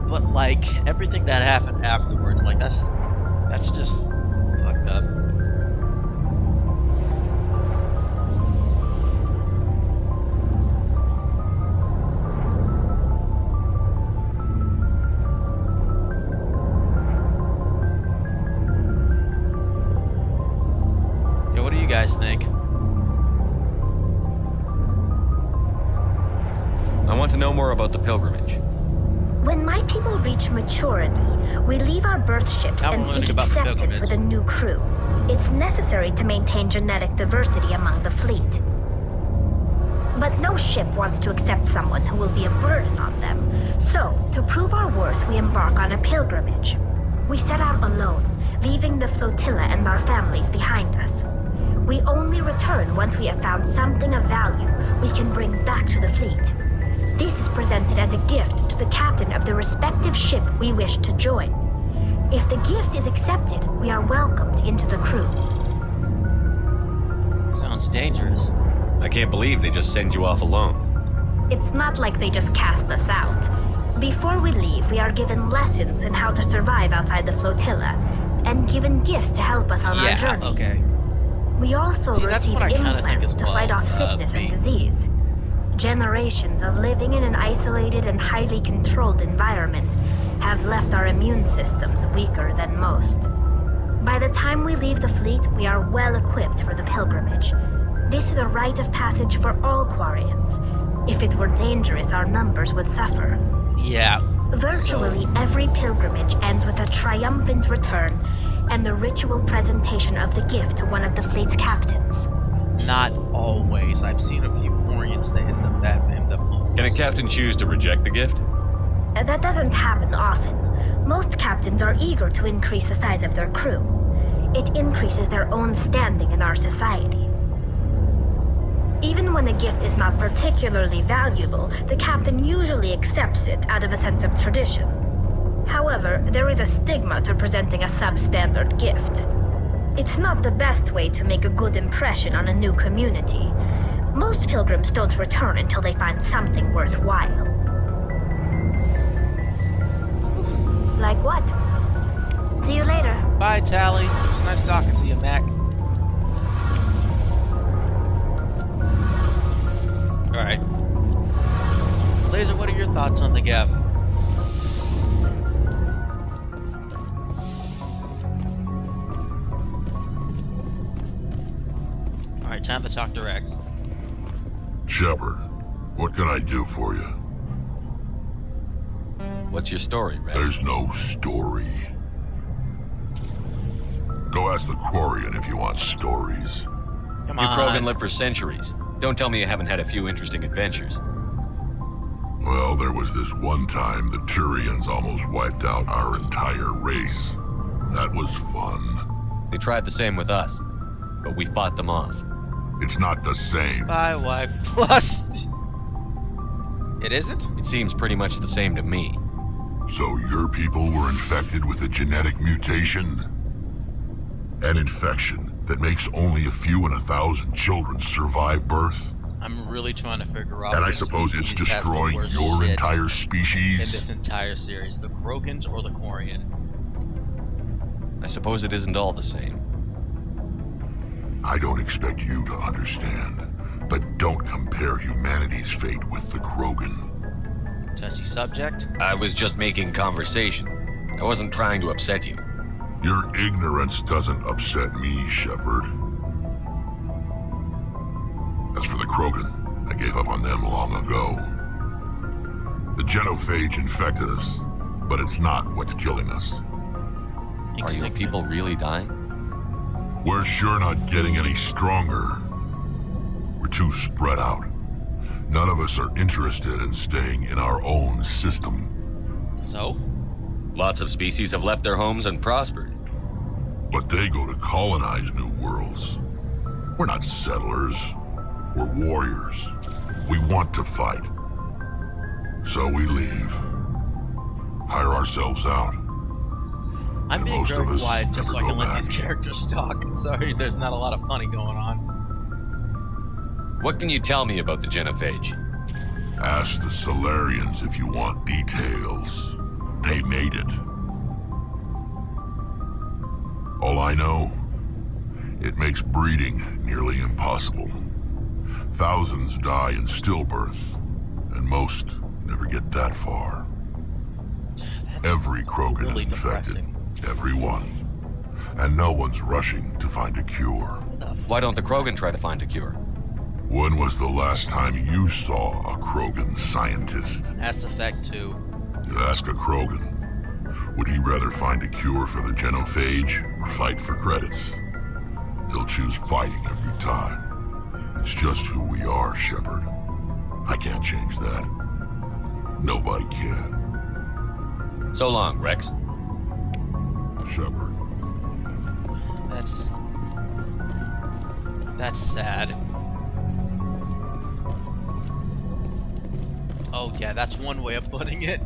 but like everything that happened afterwards, like that's just fucked up. want to know more about the pilgrimage. When my people reach maturity, we leave our birth ships Now and we're learning seek about the acceptance pilgrimage. with a new crew. It's necessary to maintain genetic diversity among the fleet. But no ship wants to accept someone who will be a burden on them. So, to prove our worth, we embark on a pilgrimage. We set out alone, leaving the flotilla and our families behind us. We only return once we have found something of value we can bring back to the fleet. This is presented as a gift to the captain of the respective ship we wish to join. If the gift is accepted, we are welcomed into the crew. Sounds dangerous. I can't believe they just send you off alone. It's not like they just cast us out. Before we leave, we are given lessons in how to survive outside the flotilla, and given gifts to help us on our journey. Okay. We also See, that's receive what I kinda think implants as to well, fight off sickness and B. disease. Generations of living in an isolated and highly controlled environment have left our immune systems weaker than most. By the time we leave the fleet, we are well equipped for the pilgrimage. This is a rite of passage for all Quarians. If it were dangerous, our numbers would suffer. Yeah. Virtually every pilgrimage ends with a triumphant return and the ritual presentation of the gift to one of the fleet's captains. Not always. I've seen a few Quarians that end up homeless. Can a captain choose to reject the gift? That doesn't happen often. Most captains are eager to increase the size of their crew. It increases their own standing in our society. Even when a gift is not particularly valuable, the captain usually accepts it out of a sense of tradition. However, there is a stigma to presenting a substandard gift. It's not the best way to make a good impression on a new community. Most pilgrims don't return until they find something worthwhile. Like what? See you later. Bye, Tally. It's nice talking to you, Mac. Alright. Laser, what are your thoughts on the GEF? Alright, time to talk to Rex. Shepard, what can I do for you? What's your story, Rex? There's no story. Go ask the Quarian if you want stories. Come You on. Krogan lived for centuries. Don't tell me you haven't had a few interesting adventures. Well, there was this one time the Turians almost wiped out our entire race. That was fun. They tried the same with us, but we fought them off. It's not the same. Bye, wife. Plus. It isn't? It seems pretty much the same to me. So your people were infected with a genetic mutation? An infection that makes only a few in 1,000 children survive birth? I'm really trying to figure out. And I which suppose it's species has the destroying worst your shit entire species? in this entire series, the Krogans or the Quarian. I suppose it isn't all the same. I don't expect you to understand, but don't compare humanity's fate with the Krogan. Touchy subject. I was just making conversation. I wasn't trying to upset you. Your ignorance doesn't upset me, Shepard. As for the Krogan, I gave up on them long ago. The genophage infected us, but it's not what's killing us. Are your people really dying? We're sure not getting any stronger. We're too spread out. None of us are interested in staying in our own system. So? Lots of species have left their homes and prospered. But they go to colonize new worlds. We're not settlers. We're warriors. We want to fight. So we leave. Hire ourselves out. I'm being most very of us quiet just so I never can go let these back. characters talk. Sorry, there's not a lot of funny going on. What can you tell me about the genophage? Ask the Solarians if you want details. They made it. All I know, it makes breeding nearly impossible. Thousands die in stillbirth, and most never get that far. Every Krogan really is infected. depressing. Every one. And no one's rushing to find a cure. Why don't the Krogan try to find a cure? When was the last time you saw a Krogan scientist? Mass Effect 2. You ask a Krogan, would he rather find a cure for the genophage or fight for credits? He'll choose fighting every time. It's just who we are, Shepard. I can't change that. Nobody can. So long, Rex. Shepard. That's sad. Oh yeah, that's one way of putting it.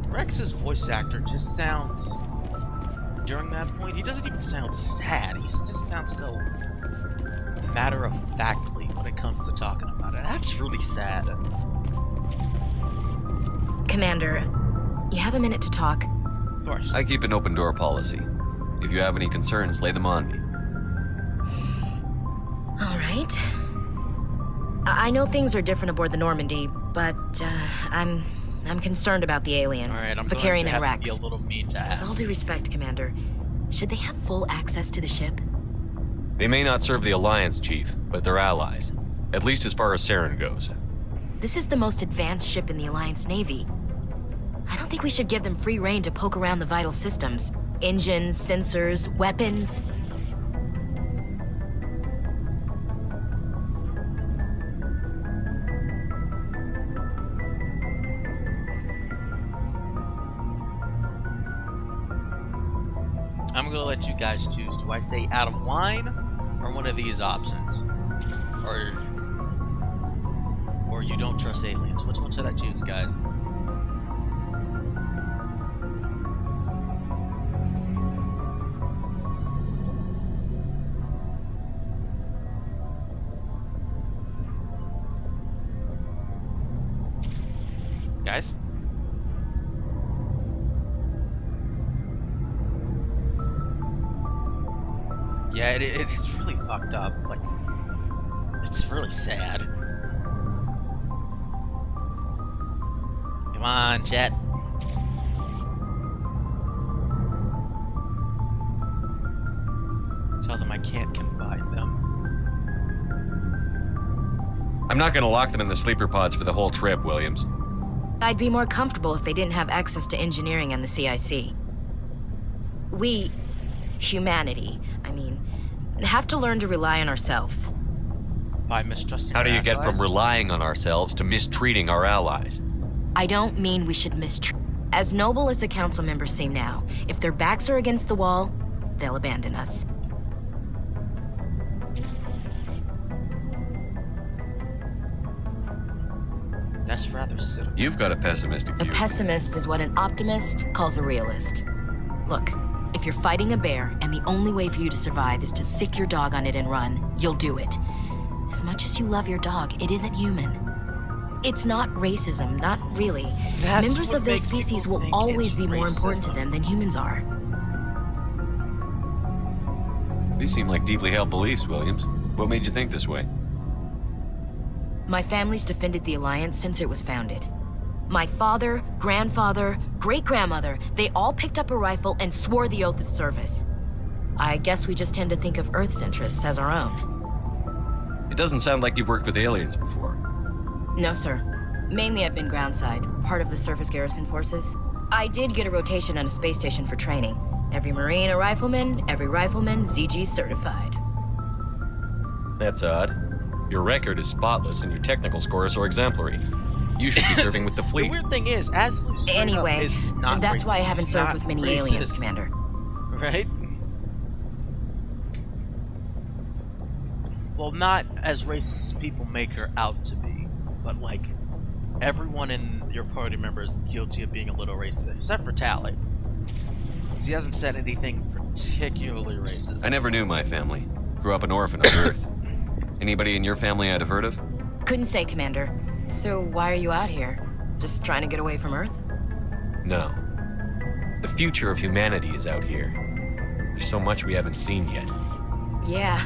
Rex's voice actor just sounds... During that point, he doesn't even sound sad. He just sounds so matter-of-factly when it comes to talking about it. That's really sad. Commander, you have a minute to talk? Of course. I keep an open door policy. If you have any concerns, lay them on me. All right. I know things are different aboard the Normandy, but I'm concerned about the aliens. All right, I'm Vakarian going to and have Rex. to be a little mean to ask. With all due respect, Commander, should they have full access to the ship? They may not serve the Alliance, Chief, but they're allies. At least as far as Saren goes. This is the most advanced ship in the Alliance Navy. I don't think we should give them free rein to poke around the vital systems. Engines, sensors, weapons. I'm gonna let you guys choose. Do I say Adam Wine or one of these options? Or you don't trust aliens? Which one should I choose, guys? Guys? Yeah, it's really fucked up. Like, it's really sad. Come on, chat. Tell them I can't confide them. I'm not gonna lock them in the sleeper pods for the whole trip, Williams. I'd be more comfortable if they didn't have access to engineering and the CIC. We, humanity, have to learn to rely on ourselves. By mistrusting How do you our get allies? from relying on ourselves to mistreating our allies? I don't mean we should mistreat. As noble as the council members seem now, if their backs are against the wall, they'll abandon us. That's rather cynical. You've got a pessimistic A view. pessimist is what an optimist calls a realist. Look, if you're fighting a bear and the only way for you to survive is to sick your dog on it and run, you'll do it. As much as you love your dog, it isn't human. It's not racism, not really. That's Members what of those makes species people will think always it's be more important to racism. them than humans are. These seem like deeply held beliefs, Williams. What made you think this way? My family's defended the Alliance since it was founded. My father, grandfather, great-grandmother, they all picked up a rifle and swore the oath of service. I guess we just tend to think of Earth's interests as our own. It doesn't sound like you've worked with aliens before. No, sir. Mainly I've been groundside, part of the surface garrison forces. I did get a rotation on a space station for training. Every Marine a rifleman, every rifleman ZG certified. That's odd. Your record is spotless and your technical scores are exemplary. You should be serving with the The fleet. weird thing is, Ashley straight up Anyway, is not that's why I racist. haven't She's served not with many racist. aliens, Commander. Right? Well, not as racist as people make her out to be, but like, everyone in your party member is guilty of being a little racist, except for Tally. She hasn't said anything particularly racist. I never knew my family. Grew up an orphan on Earth. Anybody in your family I'd have heard of? Couldn't say, Commander. So why are you out here? Just trying to get away from Earth? No. The future of humanity is out here. There's so much we haven't seen yet. Yeah.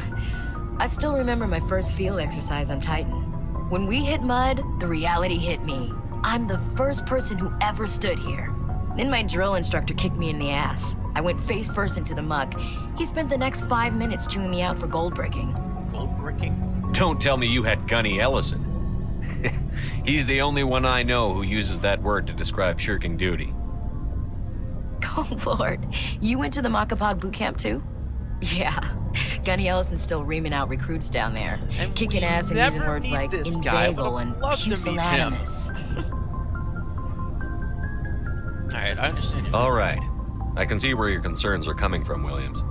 I still remember my first field exercise on Titan. When we hit mud, the reality hit me. I'm the first person who ever stood here. Then my drill instructor kicked me in the ass. I went face first into the muck. He spent the next 5 minutes chewing me out for gold bricking. Gold bricking? Don't tell me you had Gunny Ellison. He's the only one I know who uses that word to describe shirking duty. Oh, Lord. You went to the Macapog boot camp, too? Yeah. Gunny Ellison's still reaming out recruits down there. And kicking ass and using words like inveigle and pusillanimous. Alright, I understand you. All right. I can see where your concerns are coming from, Williams.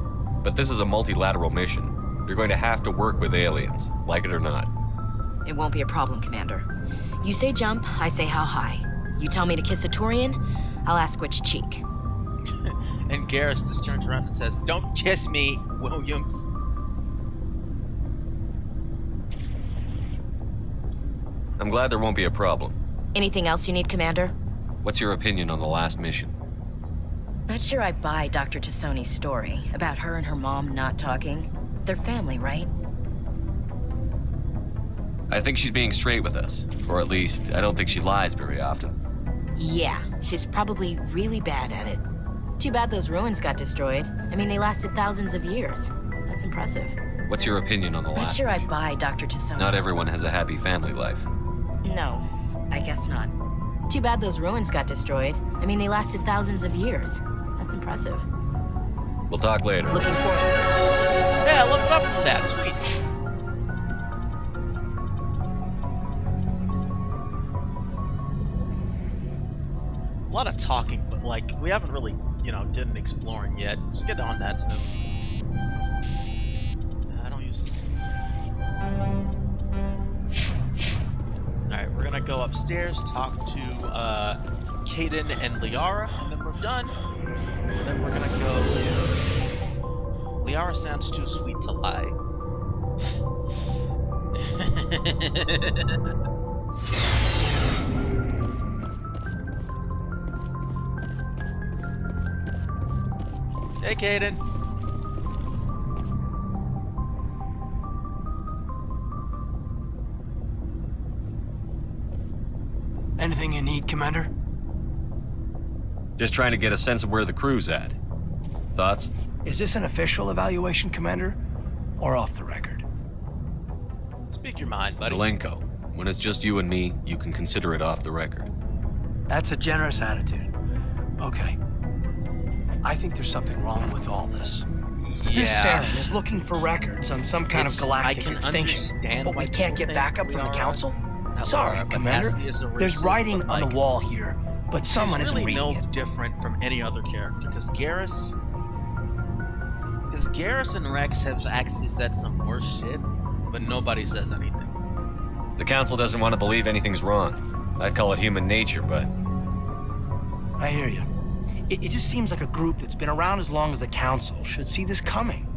But this is a multilateral mission. You're going to have to work with aliens, like it or not. It won't be a problem, Commander. You say jump, I say how high. You tell me to kiss a Turian, I'll ask which cheek. And Garrus just turns around and says, "Don't kiss me, Williams." I'm glad there won't be a problem. Anything else you need, Commander? What's your opinion on the last mission? Not sure I buy Dr. Tassoni's story about her and her mom not talking. They're family, right? I think she's being straight with us. Or at least, I don't think she lies very often. Yeah, she's probably really bad at it. Too bad those ruins got destroyed. I mean, they lasted thousands of years. That's impressive. What's your opinion on the Not last sure I mission? buy Dr. Tassoni's. Not everyone has a happy family life. No, I guess not. Too bad those ruins got destroyed. I mean, they lasted thousands of years. That's impressive. We'll talk later. Looking forward to it. Yeah, look up for that. Sweet. A lot of talking, but like we haven't really, did an exploring yet. Let's get on that soon. I don't use. All right, we're gonna go upstairs, talk to Kaidan and Liara, and then we're done. And then we're gonna go. Liara sounds too sweet to lie. Hey, Kaidan. Anything you need, Commander? Just trying to get a sense of where the crew's at. Thoughts? Is this an official evaluation, Commander? Or off the record? Speak your mind, buddy. Malenko, when it's just you and me, you can consider it off the record. That's a generous attitude. Okay. I think there's something wrong with all this. Yeah. This Saren is looking for records on some kind of galactic extinction, but we can't get backup from the Council? Sorry, Commander. There's writing on the wall here, but someone isn't reading no it. different from any other character, because Garrus and Rex have actually said some worse shit, but nobody says anything. The Council doesn't want to believe anything's wrong. I'd call it human nature, but... I hear you. It just seems like a group that's been around as long as the Council should see this coming.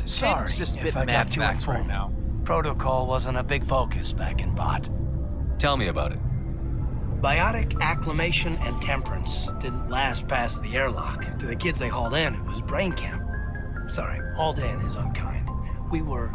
Sorry just a if bit I Mad got too Max right now. Protocol wasn't a big focus back in Bot. Tell me about it. Biotic acclimation and temperance didn't last past the airlock. To the kids they hauled in, it was brain camp. Sorry, hauled in is unkind. We were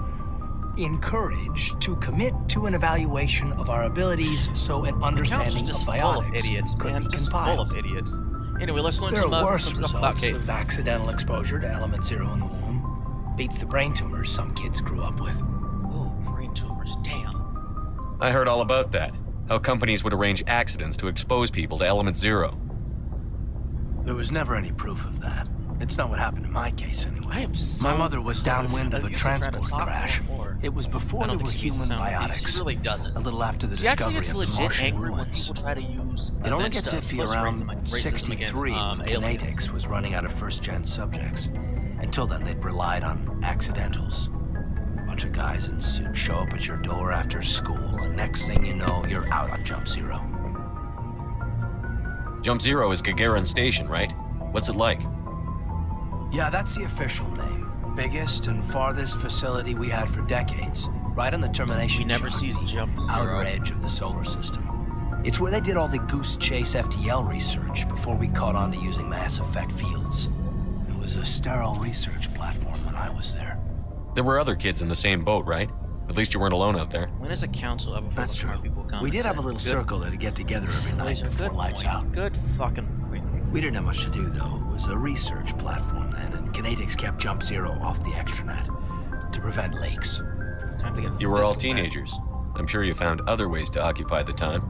encouraged to commit to an evaluation of our abilities so an understanding of biotics could be compiled. Full of idiots. Anyway, let's learn There some, are worse some stuff about results Kate. of accidental exposure to element 0 in the womb. Beats the brain tumors some kids grew up with. Oh, brain tumors, damn. I heard all about that. How companies would arrange accidents to expose people to element 0. There was never any proof of that. It's not what happened in my case, anyway. I am so My mother was downwind of a transport crash. It was before there were human biotics. She really doesn't. A little after the She actually discovery gets of the legit Martian angry when ruins. people try to use It only event gets stuff, iffy plus around racism 63 against, when aliens. kinetics was running out of first-gen subjects. Until then, they'd relied on accidentals. A bunch of guys in suits show up at your door after school, and next thing you know, you're out on Jump Zero. Jump 0 is Gagarin Station, right? What's it like? Yeah, that's the official name. Biggest and farthest facility we had for decades. Right on the termination. We never shock, sees the Jump Zero. outer edge of the solar system. It's where they did all the Goose Chase FTL research before we caught on to using mass effect fields. It was a sterile research platform when I was there. There were other kids in the same boat, right? At least you weren't alone out there. When is a council ever? That's true. People come We did and have a say, little good- circle that'd get together every night Laser, before good lights point. out. Good fucking point. We didn't have much to do, though. It was a research platform then, and Kinetics kept Jump Zero off the extranet to prevent leaks. Time to get You were all physical, man. teenagers. I'm sure you found other ways to occupy the time.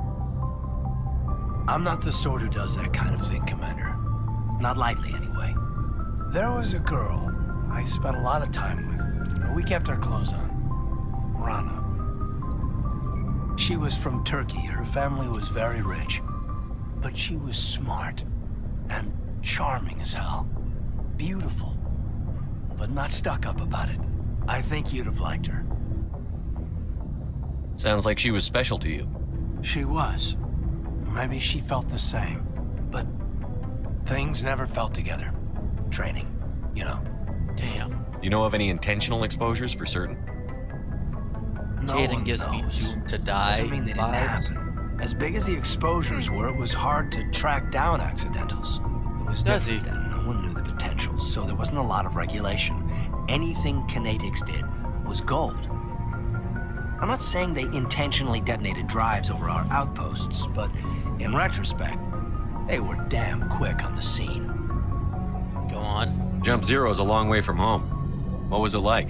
I'm not the sort who does that kind of thing, Commander. Not lightly, anyway. There was a girl I spent a lot of time with, a week after our clothes on. Rana. She was from Turkey. Her family was very rich. But she was smart and charming as hell. Beautiful, but not stuck up about it. I think you'd have liked her. Sounds like she was special to you. She was. Maybe she felt the same. But things never felt together. Training, you know. Damn. You know of any intentional exposures for certain? No Jaden one gives me knows. doomed to die Doesn't mean they didn't vibes. happen. As big as the exposures were, it was hard to track down accidentals. It was Does different then. No one knew the potential, so there wasn't a lot of regulation. Anything Kinetics did was gold. I'm not saying they intentionally detonated drives over our outposts, but in retrospect, they were damn quick on the scene. Go on. Jump Zero's a long way from home. What was it like?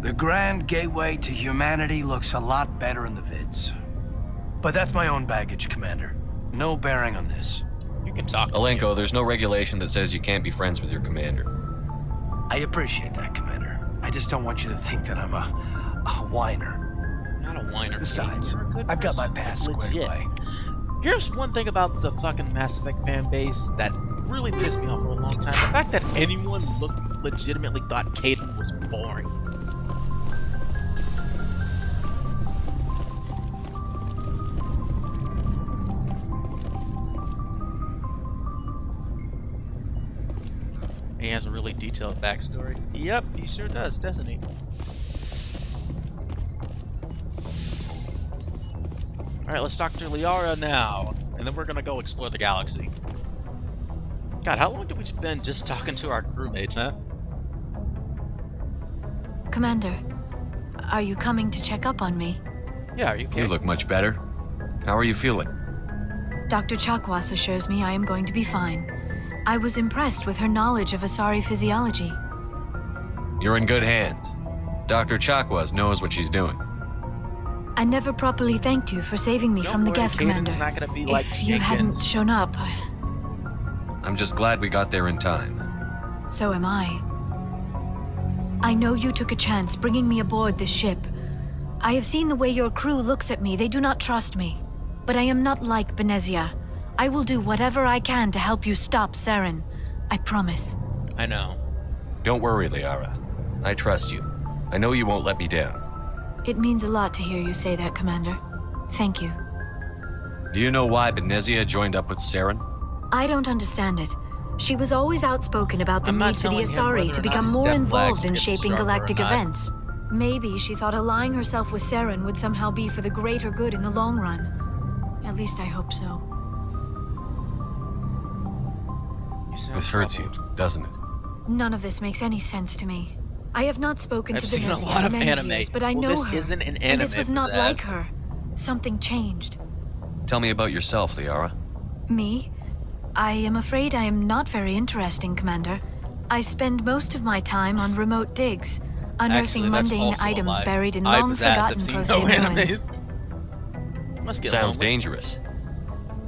The grand gateway to humanity looks a lot better in the vids. But that's my own baggage, Commander. No bearing on this. You can talk. Alenko, there's no regulation that says you can't be friends with your commander. I appreciate that, Commander. I just don't want you to think that I'm a whiner. Not a whiner. Besides, You're a good I've got my person. past squared Legit. away. Here's one thing about the fucking Mass Effect fan base that really pissed me off for a long time. The fact that anyone legitimately thought Caden was boring. He has a really detailed backstory. Yep, he sure does, doesn't he? Alright, let's talk to Liara now, and then we're gonna go explore the galaxy. God, how long did we spend just talking to our crewmates, huh? Commander, are you coming to check up on me? Yeah, are you okay? You look much better. How are you feeling? Dr. Chakwas assures me I am going to be fine. I was impressed with her knowledge of Asari physiology. You're in good hands. Dr. Chakwas knows what she's doing. I never properly thanked you for saving me from the worry, Geth, Caden's Commander. not gonna be like If you hadn't Jenkins. shown up, I'm just glad we got there in time. so am I. I know you took a chance bringing me aboard this ship. I have seen the way your crew looks at me. They do not trust me. But I am not like Benezia. I will do whatever I can to help you stop Saren. I promise. I know. Don't worry, Liara. I trust you. I know you won't let me down. It means a lot to hear you say that, Commander. Thank you. Do you know why Benezia joined up with Saren? I don't understand it. She was always outspoken about the I'm not need for the telling him whether Asari or to not become his more death involved flags in are getting shaping sharper or galactic not. events. Maybe she thought allying herself with Saren would somehow be for the greater good in the long run. At least I hope so. You sound This hurts you, troubled. doesn't it? None of this makes any sense to me. I have not spoken I've to seen a Benezia lot in of many anime. years, but I Well, know this her. isn't an and this anime, was not like pizzazz. her. Something changed. Tell me about yourself, Liara. Me? I am afraid I am not very interesting, Commander. I spend most of my time on remote digs, unearthing Actually, that's mundane also a items lie. buried in I, long Pizzazz, have forgotten seen no profane ruins. animes. Must get Sounds lonely. dangerous.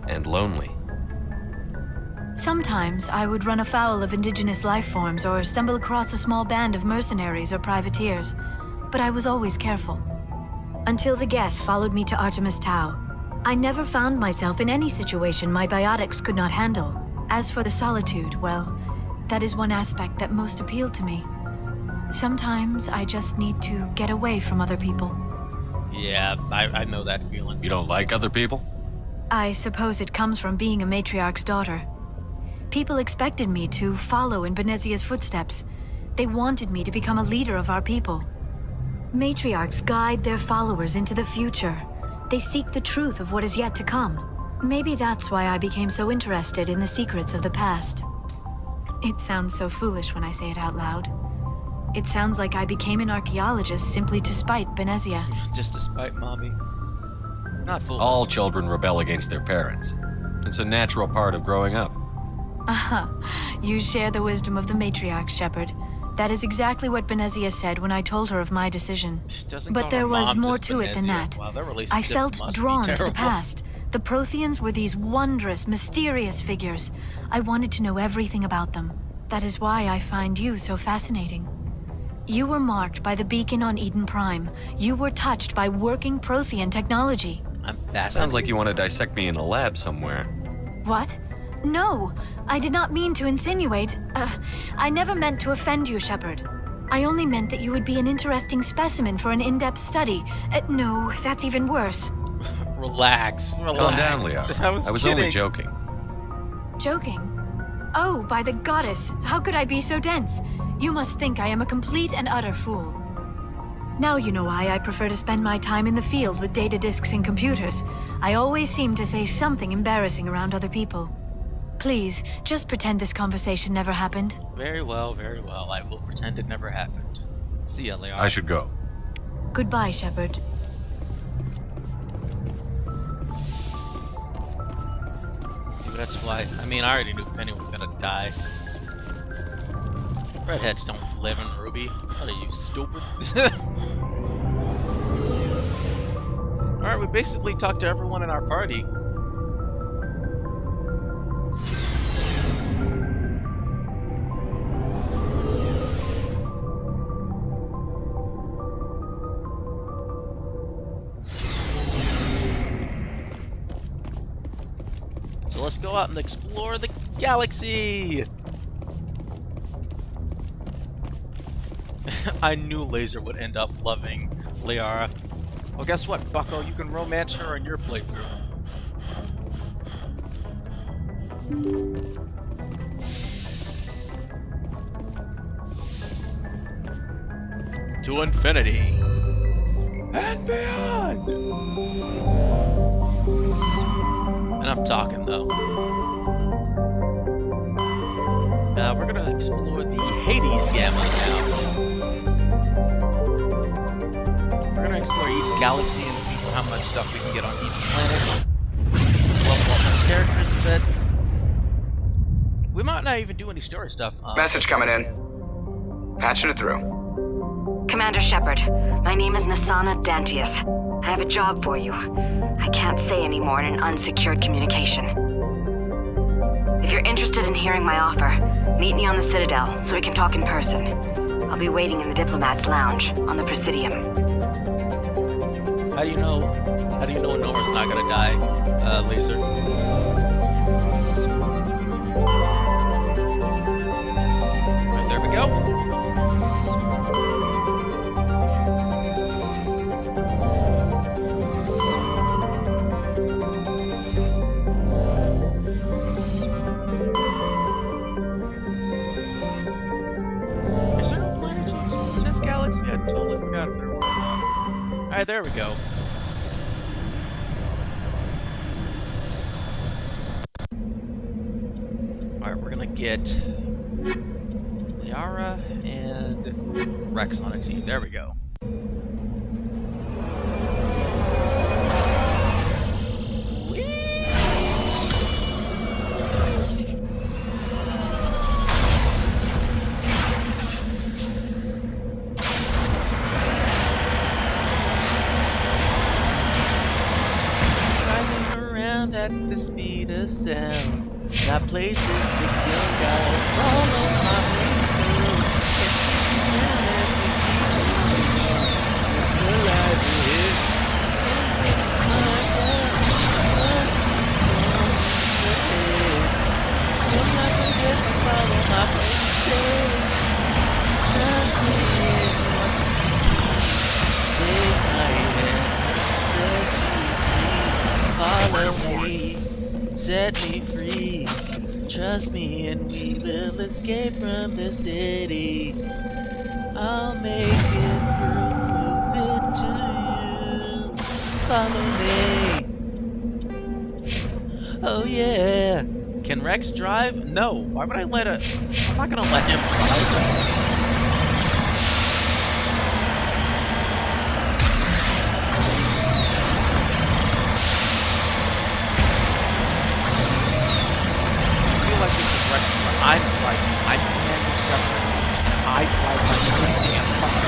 And lonely. Sometimes I would run afoul of indigenous life forms or stumble across a small band of mercenaries or privateers, but I was always careful. Until the Geth followed me to Artemis Tau. I never found myself in any situation my biotics could not handle. As for the solitude, well, that is one aspect that most appealed to me. Sometimes I just need to get away from other people. Yeah, I know that feeling. You don't like other people? I suppose it comes from being a matriarch's daughter. People expected me to follow in Benezia's footsteps. They wanted me to become a leader of our people. Matriarchs guide their followers into the future. They seek the truth of what is yet to come. Maybe that's why I became so interested in the secrets of the past. It sounds so foolish when I say it out loud. It sounds like I became an archaeologist simply to spite Benezia. Just to spite Mommy. Not foolish. All children rebel against their parents. It's a natural part of growing up. You share the wisdom of the matriarch, Shepard. That is exactly what Benezia said when I told her of my decision. But there was more to it than that. Wow, their I relationship felt must be drawn to the terrible. past. The Protheans were these wondrous, mysterious figures. I wanted to know everything about them. That is why I find you so fascinating. You were marked by the beacon on Eden Prime. You were touched by working Prothean technology. I'm fascinated. Sounds like you want to dissect me in a lab somewhere. What? No, I did not mean to insinuate. I never meant to offend you, Shepard. I only meant that you would be an interesting specimen for an in-depth study. No, that's even worse. Relax. Calm down, Liara. I was only joking. Joking? Oh, by the goddess, how could I be so dense? You must think I am a complete and utter fool. Now you know why I prefer to spend my time in the field with data disks and computers. I always seem to say something embarrassing around other people. Please, just pretend this conversation never happened. Very well, very well. I will pretend it never happened. See ya, Liara. I should go. Goodbye, Shepard. Maybe that's why. I mean, I already knew Penny was gonna die. Redheads don't live in Ruby. What are you, stupid? Alright, we basically talked to everyone in our party. So let's go out and explore the galaxy! I knew Laser would end up loving Liara. Well, guess what, Bucko? You can romance her in your playthrough. To infinity and beyond! Enough talking, though. We're gonna explore the Hades Gamma now. We're gonna explore each galaxy and see how much stuff we can get on each planet. Level up our characters a bit. We might not even do any story stuff. Message coming in. Patching it through. Commander Shepard, my name is Nasana Dantius. I have a job for you. I can't say any more in an unsecured communication. If you're interested in hearing my offer, meet me on the Citadel so we can talk in person. I'll be waiting in the Diplomat's Lounge on the Presidium. How do you know Nora's not gonna die, Laser? Right, there we go. Is there no planet in this galaxy? I totally forgot if there were. Alright, there we go. Alright, we're gonna get Liara and Rex on a team. There we go. At the speed of sound, got places to go, gotta follow my way through. Follow me, set me free. Trust me and we will escape from the city. I'll make it through, prove it to you. Follow me. Oh yeah. Can Rex drive? No. Why would I let a... I'm not gonna let him drive. I'm Commander Shepard. I drive my own damn car.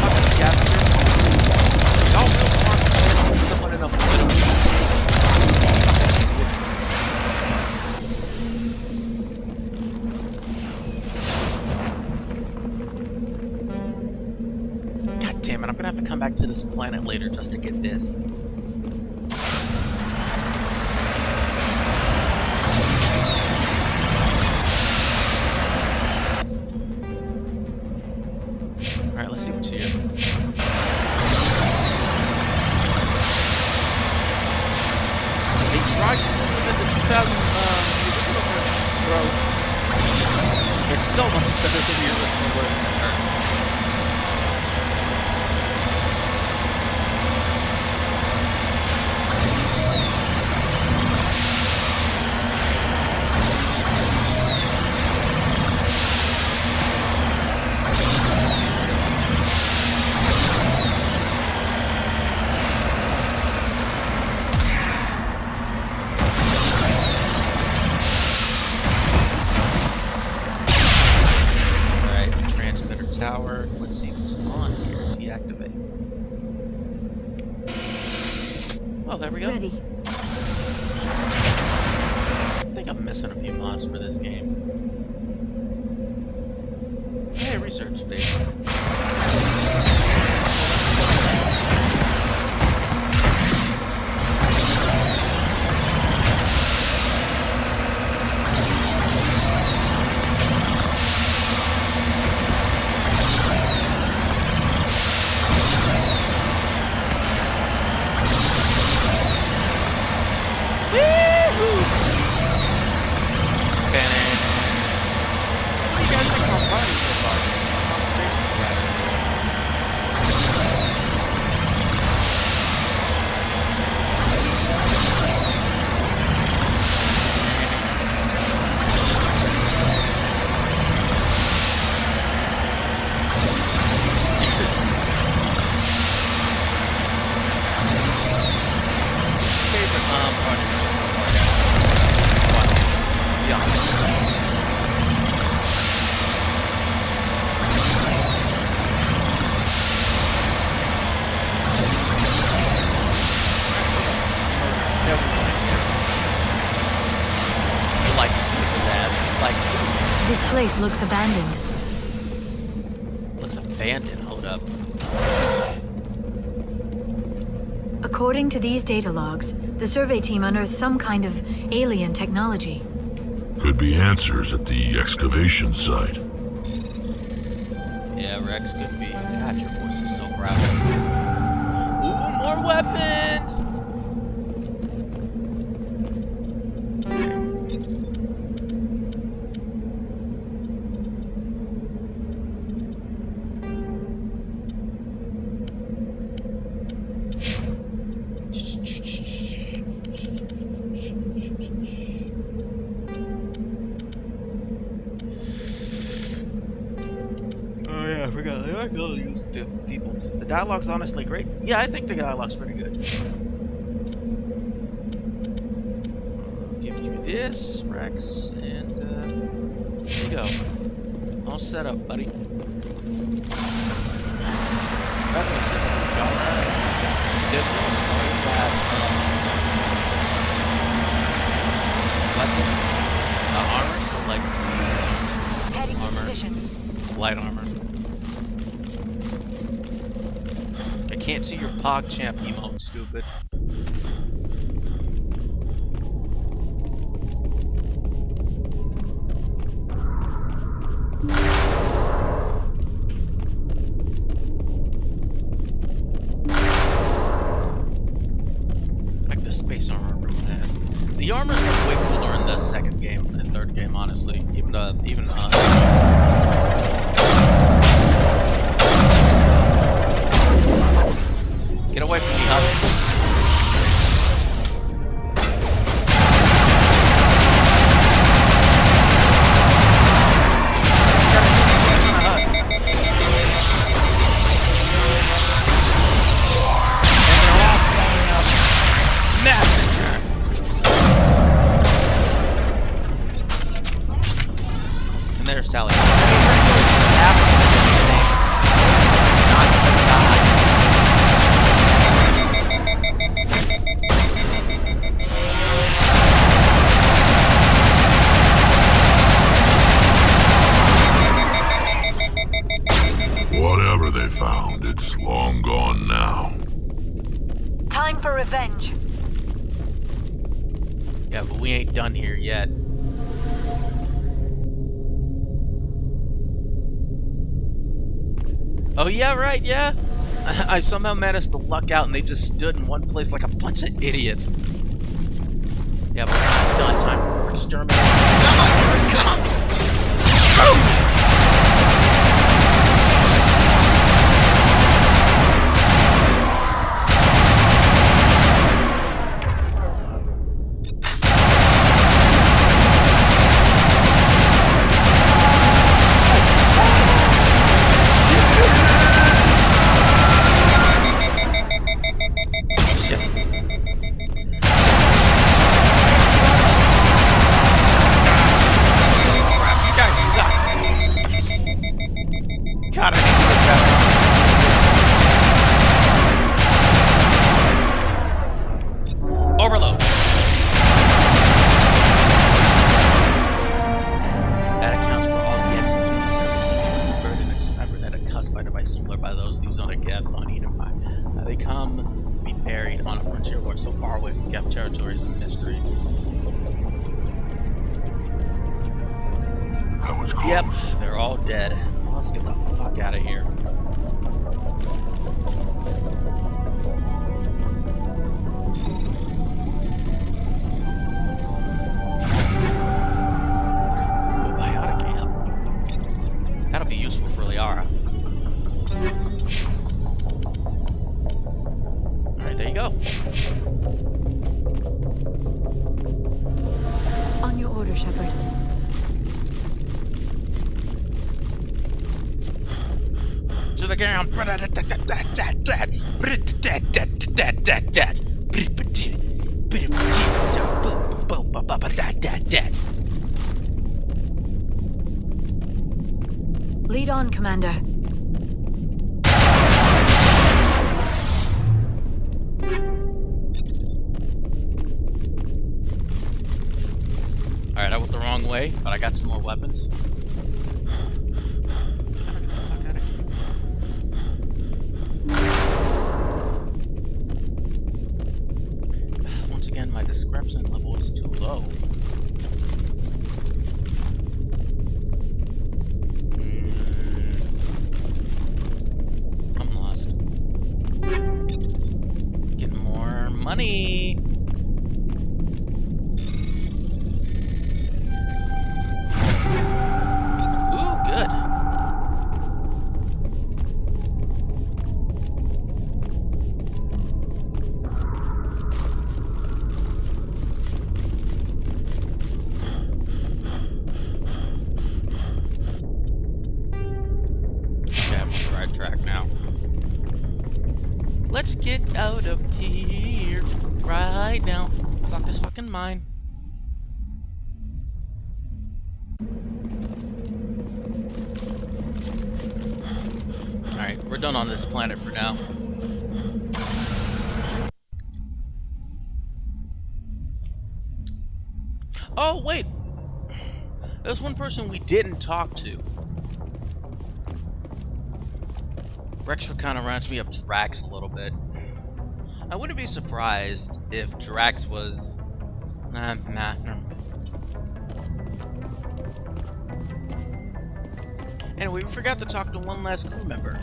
Fucking scavengers. Y'all real smart playing someone in a little God damn it, I'm gonna have to come back to this planet later just to get this. Alright, let's see what's here. They tried to within the 2000 original version, bro. It's so much better than the original version of Earth. Tower. Let's see what's on here. Deactivate. Oh, there we go. Ready. I think I'm missing a few mods for this game. Hey, research space. This place looks abandoned. Looks abandoned. Hold up. According to these data logs, the survey team unearthed some kind of alien technology. Could be answers at the excavation site. Yeah, Rex could be. God, your voice is so growly. Ooh, more weapons! People. The dialogue's honestly great. Yeah, I think the dialogue's pretty good. I'll give you this, Rex, and there you go. All set up, buddy. Weapon system, alright. There's no assault class weapons, armor, so like Heading armor, to position. light armor. I can't see your PogChamp emote, stupid. Like the space armor everyone has. The armors look way cooler in the second game than third game, honestly. Get away from me, Hudson. And time for revenge. Yeah, but we ain't done here yet. Oh yeah, right, yeah. I somehow managed to luck out and they just stood in one place like a bunch of idiots. Yeah, but we're not done. Time for extermination. Ah, here it comes! Boom! God, I need to look better. Overload. That accounts for all the executed servants and converted into cybernetic customizer similar by those used on a Geth on Edenpie. Now they come to be buried on a frontier war so far away from Geth territories and mystery. That was close. Yep, they're all dead. Let's get the fuck out of here. Ooh, a biotic amp. That'll be useful for Liara. Alright, there you go. On your order, Shepard. To the ground. Lead on, Commander. Alright, I went the wrong way, but I got some more weapons. Once again, my discrepancy level is too low. I'm lost. Getting more money. Ooh, good. Track now. Let's get out of here right now. Fuck this fucking mine. Alright, we're done on this planet for now. Oh, wait! There's one person we didn't talk to. Rextra kind of reminds me of Drax a little bit. I wouldn't be surprised if Drax was... Anyway, we forgot to talk to one last crew member.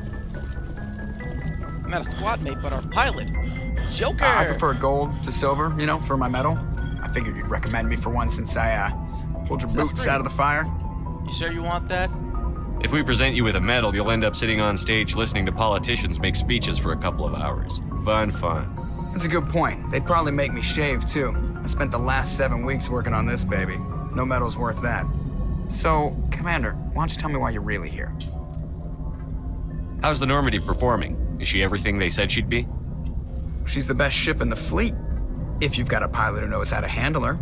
Not a squad mate, but our pilot, Joker! I prefer gold to silver, you know, for my medal. I figured you'd recommend me for one since I pulled your boots out of the fire. You sure you want that? If we present you with a medal, you'll end up sitting on stage listening to politicians make speeches for a couple of hours. Fun. That's a good point. They'd probably make me shave, too. I spent the last 7 weeks working on this baby. No medal's worth that. So, Commander, why don't you tell me why you're really here? How's the Normandy performing? Is she everything they said she'd be? She's the best ship in the fleet. If you've got a pilot who knows how to handle her.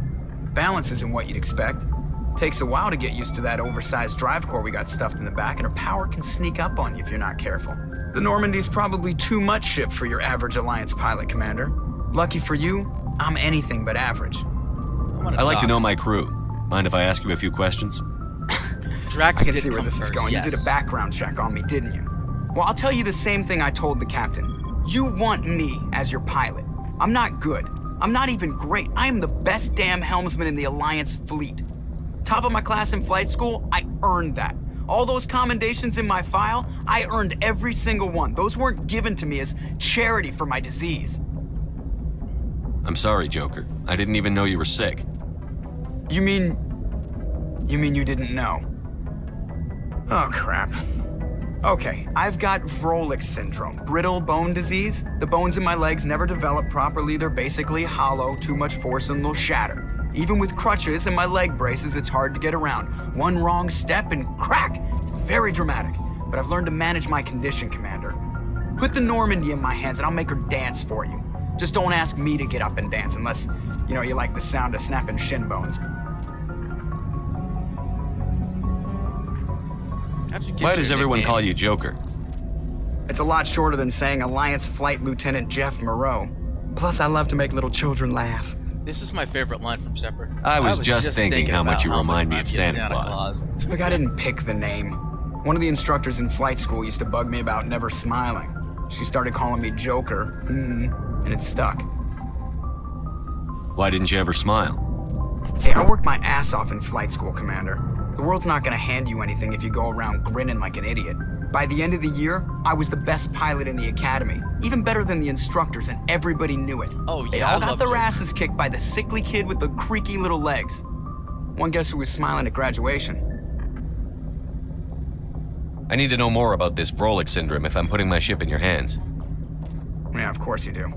Balance isn't what you'd expect. Takes a while to get used to that oversized drive core we got stuffed in the back, and her power can sneak up on you if you're not careful. The Normandy's probably too much ship for your average Alliance pilot, Commander. Lucky for you, I'm anything but average. I like to know my crew. Mind if I ask you a few questions? Drax I can see where this is going. Yes. You did a background check on me, didn't you? Well, I'll tell you the same thing I told the captain. You want me as your pilot. I'm not good. I'm not even great. I am the best damn helmsman in the Alliance fleet. Top of my class in flight school, I earned that. All those commendations in my file, I earned every single one. Those weren't given to me as charity for my disease. I'm sorry, Joker. I didn't even know you were sick. You mean you didn't know? Oh, crap. Okay, I've got Vrolik syndrome, brittle bone disease. The bones in my legs never develop properly. They're basically hollow, too much force and they'll shatter. Even with crutches and my leg braces, it's hard to get around. One wrong step and crack! It's very dramatic, but I've learned to manage my condition, Commander. Put the Normandy in my hands and I'll make her dance for you. Just don't ask me to get up and dance unless, you like the sound of snapping shin bones. Why does everyone call you Joker? It's a lot shorter than saying Alliance Flight Lieutenant Jeff Moreau. Plus, I love to make little children laugh. This is my favorite line from Shepard. I was just thinking how much you remind me of Santa Claus. Look, I didn't pick the name. One of the instructors in flight school used to bug me about never smiling. She started calling me Joker, and it stuck. Why didn't you ever smile? Hey, I worked my ass off in flight school, Commander. The world's not gonna hand you anything if you go around grinning like an idiot. By the end of the year, I was the best pilot in the academy, even better than the instructors, and everybody knew it. Oh, yeah, they all got their asses kicked by the sickly kid with the creaky little legs. One guess who was smiling at graduation? I need to know more about this Vrolik syndrome if I'm putting my ship in your hands. Yeah, of course you do.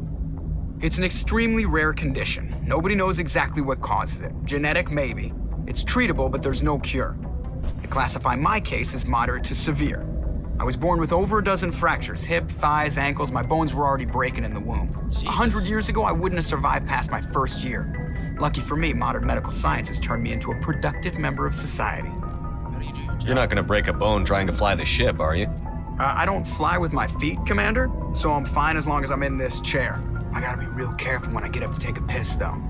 It's an extremely rare condition. Nobody knows exactly what causes it. Genetic, maybe. It's treatable, but there's no cure. They classify my case as moderate to severe. I was born with over a dozen fractures, hip, thighs, ankles. My bones were already breaking in the womb. 100 years ago, I wouldn't have survived past my first year. Lucky for me, modern medical science has turned me into a productive member of society. You're not gonna break a bone trying to fly the ship, are you? I don't fly with my feet, Commander, so I'm fine as long as I'm in this chair. I gotta be real careful when I get up to take a piss, though.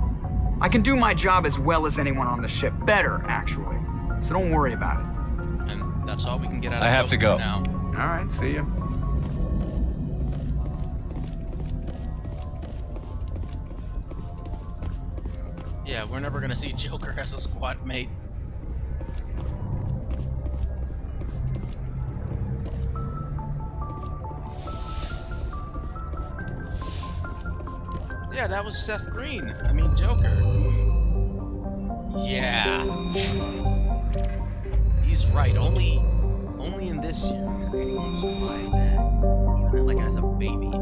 I can do my job as well as anyone on the ship. Better, actually. So don't worry about it. And that's all we can get out of I have to go. now. All right, see ya. Yeah, we're never gonna see Joker as a squad mate. Yeah, that was Seth Green. I mean, Joker. Yeah. He's right. Only in this series did anyone survive that. Even like as a baby.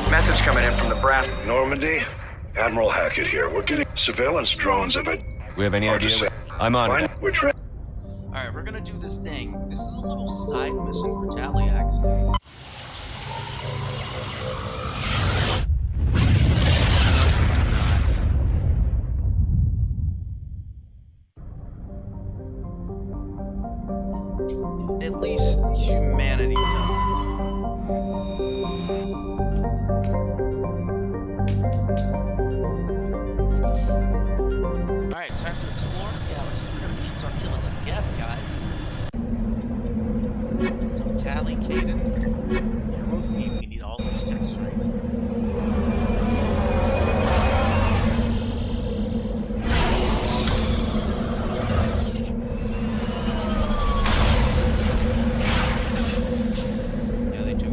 Message coming in from Nebraska. Normandy, Admiral Hackett here. We're getting surveillance drones of it. We have any idea? I'm on it. Alright, we're gonna do this thing. This is a little side mission for Taliax. At least humanity doesn't. Alright, time to explore. Yeah, we're gonna start killing some Geth, guys. Some Tally, Caden. You're with me. We need all those tech strength. Yeah, they do.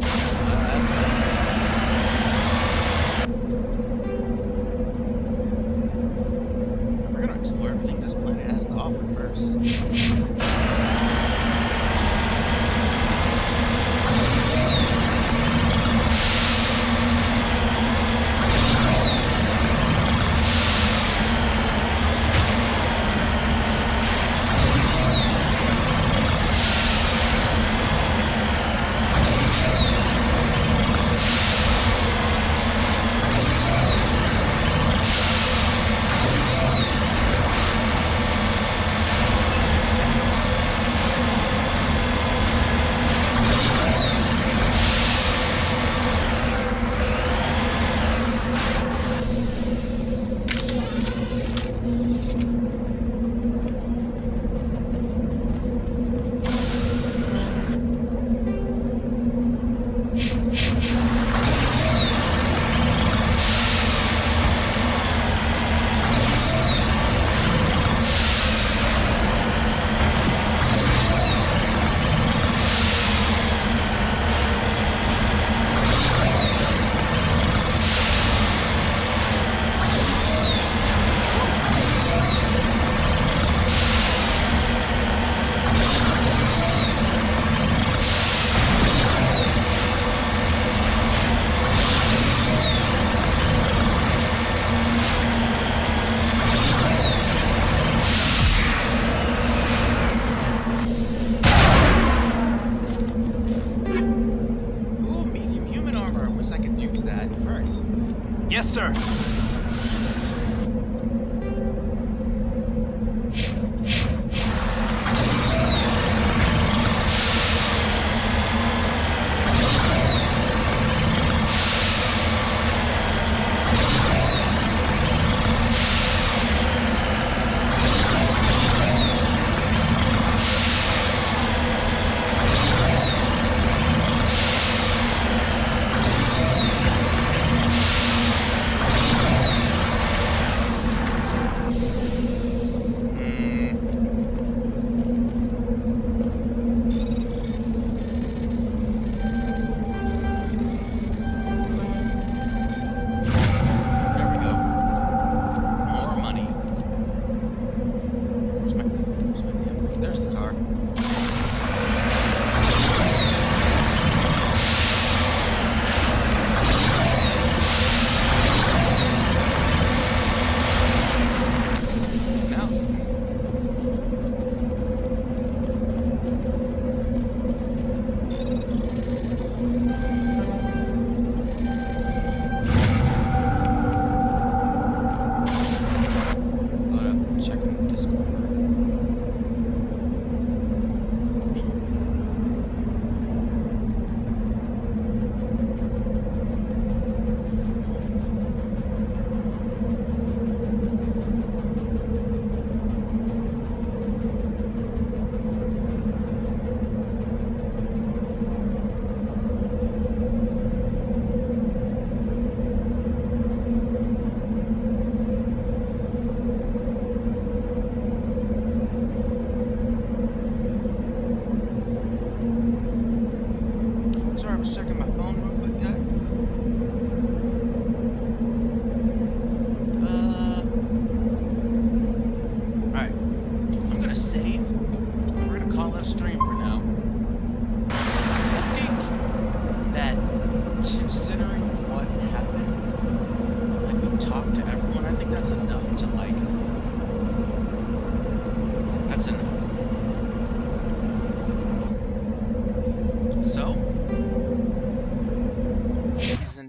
We're gonna explore everything this planet has to offer first. Yes, sir.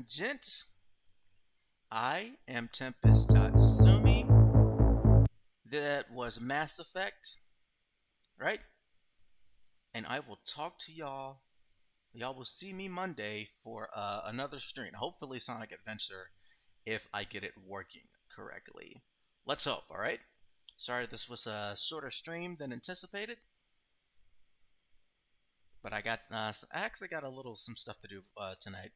Gents, I am Tempest Tatsumi. That was Mass Effect, right? and I will talk to y'all. Y'all will see me Monday for another stream. Hopefully Sonic Adventure, if I get it working correctly. Let's hope, alright? Sorry this was a shorter stream than anticipated. But I actually got some stuff to do tonight.